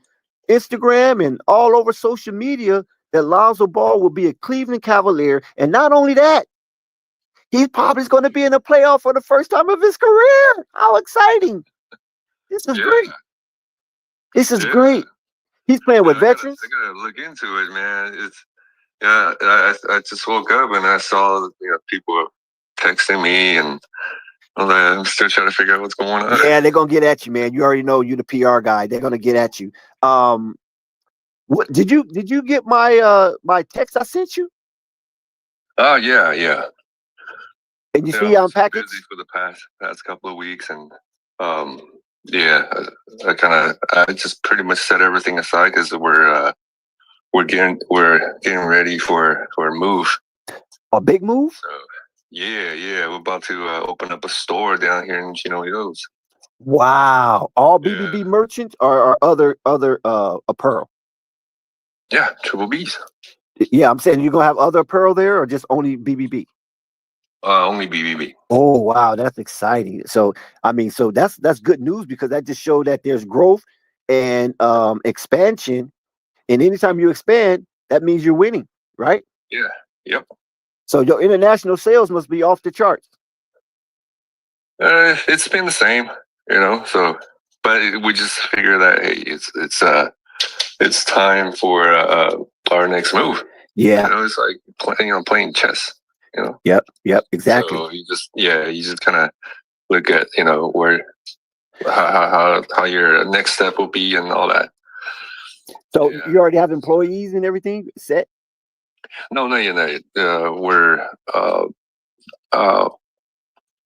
Instagram and all over social media that Lonzo Ball will be a Cleveland Cavalier. And not only that, he's probably going to be in the playoff for the first time of his career. How exciting. This is great. This is great. He's playing with veterans. I gotta look into it, man. I just woke up and I saw people texting me, and I'm still trying to figure out what's going on. Yeah, they're gonna get at you, man. You already know you're the PR guy. They're gonna get at you. What did you get my text I sent you? Oh yeah. And you see I'm packaged busy for the past couple of weeks, and yeah, I just pretty much set everything aside because we're getting ready for a move. A big move? So yeah, we're about to open up a store down here in Chino Hills. Wow. All BBB merchants or other apparel? Yeah, Triple B's. Yeah, I'm saying you're gonna have other apparel there or just only BBB? Only BBB. Oh wow, that's exciting. So that's good news, because that just showed that there's growth and expansion. And anytime you expand, that means you're winning, right? Yeah. Yep. So your international sales must be off the charts. It's been the same, So, but we just figure that hey, it's time for our next move. Yeah. It's like playing chess. Yep. Exactly. So you just kind of look at where how your next step will be and all that. So you already have employees and everything set? No, not yet.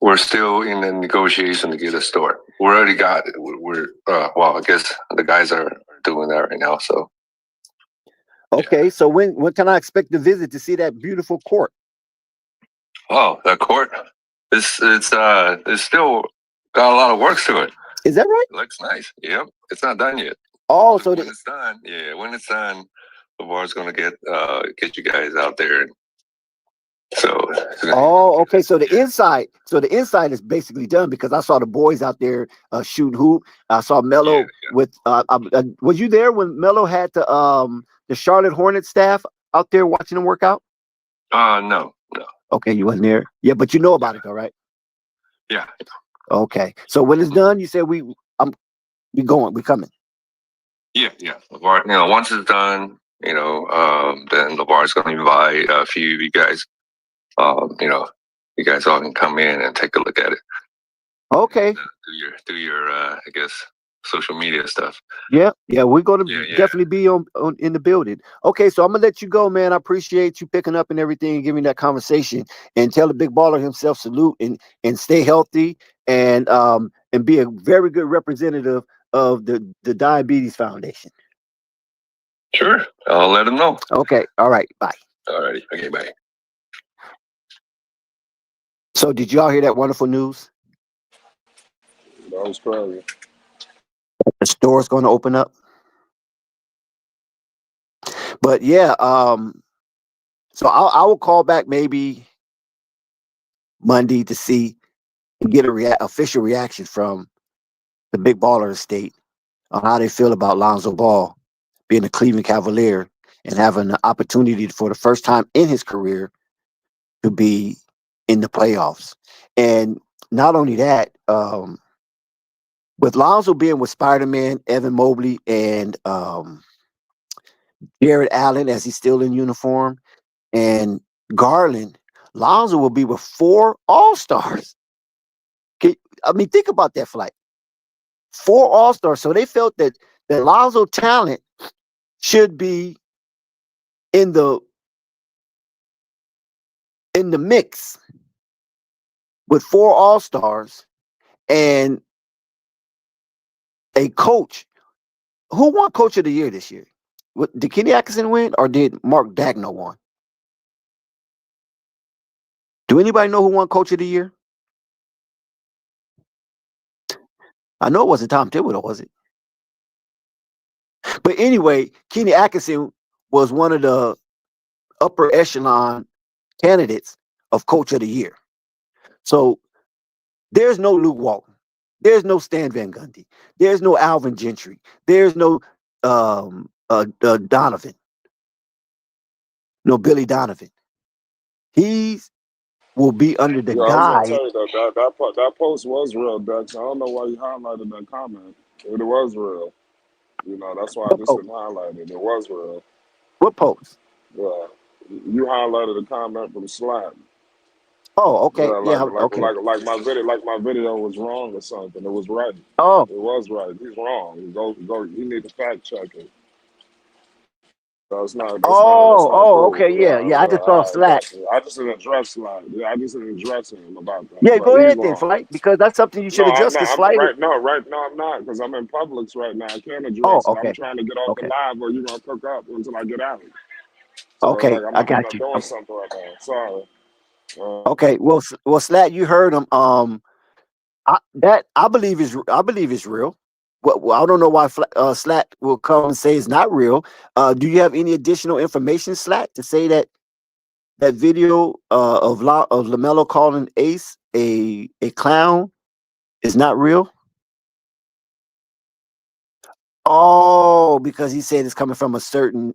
We're still in the negotiation to get a store. We already got it. I guess the guys are doing that right now. So. Okay, so when can I expect the visit to see that beautiful court? Oh, that court. It's still got a lot of work to it. Is that right? It looks nice. Yep. It's not done yet. Oh, so when it's done, when it's done, LeVar's gonna get you guys out there. So. Oh, okay. So the inside is basically done because I saw the boys out there shooting hoop. I saw Melo with. Was you there when Melo had the Charlotte Hornets staff out there watching them work out? No. Okay, you wasn't there. Yeah, but you know about it, though, right? Yeah. Okay. So when it's done, you said we coming. Yeah. LeVar, once it's done, then LeVar's going to invite a few of you guys. You guys all can come in and take a look at it. Okay. And, do your I guess social media stuff. Yeah, we're going to definitely be on in the building. Okay, so I'm gonna let you go, man. I appreciate you picking up and everything and giving that conversation. And tell the big baller himself salute and stay healthy and be a very good representative of the Diabetes Foundation. Sure, I'll let him know. Okay, all right, bye. All righty, okay, bye. So did y'all hear that wonderful news? That was crazy. The store's going to open up. But yeah, so I will call back maybe Monday to see and get official reaction from the big baller estate on how they feel about Lonzo Ball being a Cleveland Cavalier and having the opportunity for the first time in his career to be in the playoffs. And not only that, with Lonzo being with Spider-Man, Evan Mobley, and Jared Allen, as he's still in uniform, and Garland, Lonzo will be with 4 All-Stars. Think about that flight. 4 All-Stars. So they felt that Lonzo talent should be in the mix with 4 All-Stars and a coach. Who won Coach of the Year this year? Did Kenny Atkinson win or did Mark Daigneault win? Do anybody know who won Coach of the Year? I know it wasn't Tom Thibodeau, was it? But anyway, Kenny Atkinson was one of the upper echelon candidates of Coach of the Year. So there's no Luke Walton. There's no Stan Van Gundy. There's no Alvin Gentry. There's no Donovan. No Billy Donovan. He will be under the I was guy. gonna tell you that post was real, Dex. I don't know why you highlighted that comment. It was real. That's why I just didn't highlight it. It was real. What post? Yeah. You highlighted a comment from Slack. Oh, okay. Okay. Like my video was wrong or something. It was right. Oh. It was right. He's wrong. Go. You need to fact check it. That's not cool. Okay, yeah. I just saw Slack. I just didn't address Slack. Yeah, I just didn't address him about that. Yeah, But go he's ahead then, wrong. Flight, because that's something you should address. No, Flight. No, I'm not, because I'm in Publix right now. I can't address it. I'm trying to get off the live, or you're gonna cook up until I get out. So, okay, I got I'm you. doing something right now. Sorry. Okay, well, Slack, you heard him. I believe is real. Well, I don't know why Slack will come and say it's not real. Do you have any additional information, Slack, to say that video of LaMelo calling Ace a clown is not real? Oh, because he said it's coming from a certain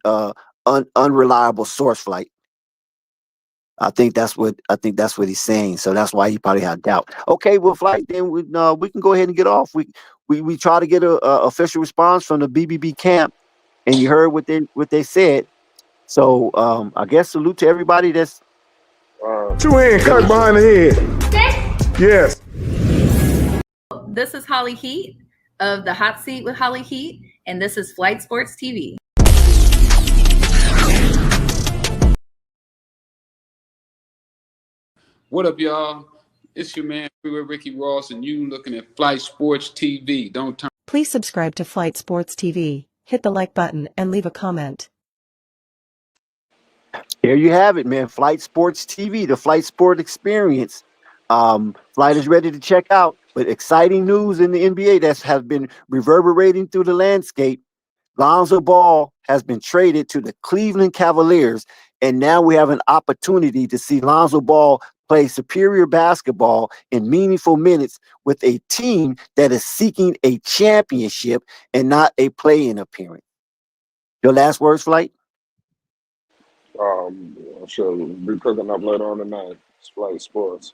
unreliable source, Flight. I think that's what he's saying. So that's why he probably had doubt. Okay, well, Flight, then we can go ahead and get off. We try to get a official response from the BBB camp, and you heard what they said. So I guess salute to everybody that's 2 hand cut behind the head. Yes. This is Holly Heat of the Hot Seat with Holly Heat, and this is Flight Sports TV. What up, y'all? It's your man, Freeway Ricky Ross, and you looking at Flight Sports TV. Don't turn. Please subscribe to Flight Sports TV, hit the like button, and leave a comment. There you have it, man. Flight Sports TV, the Flight Sport experience. Flight is ready to check out, but exciting news in the NBA that has been reverberating through the landscape. Lonzo Ball has been traded to the Cleveland Cavaliers, and now we have an opportunity to see Lonzo Ball play superior basketball in meaningful minutes with a team that is seeking a championship and not a play-in appearance. Your last words, Flight? I'm sure we'll be cooking up later on tonight. It's Flight Sports.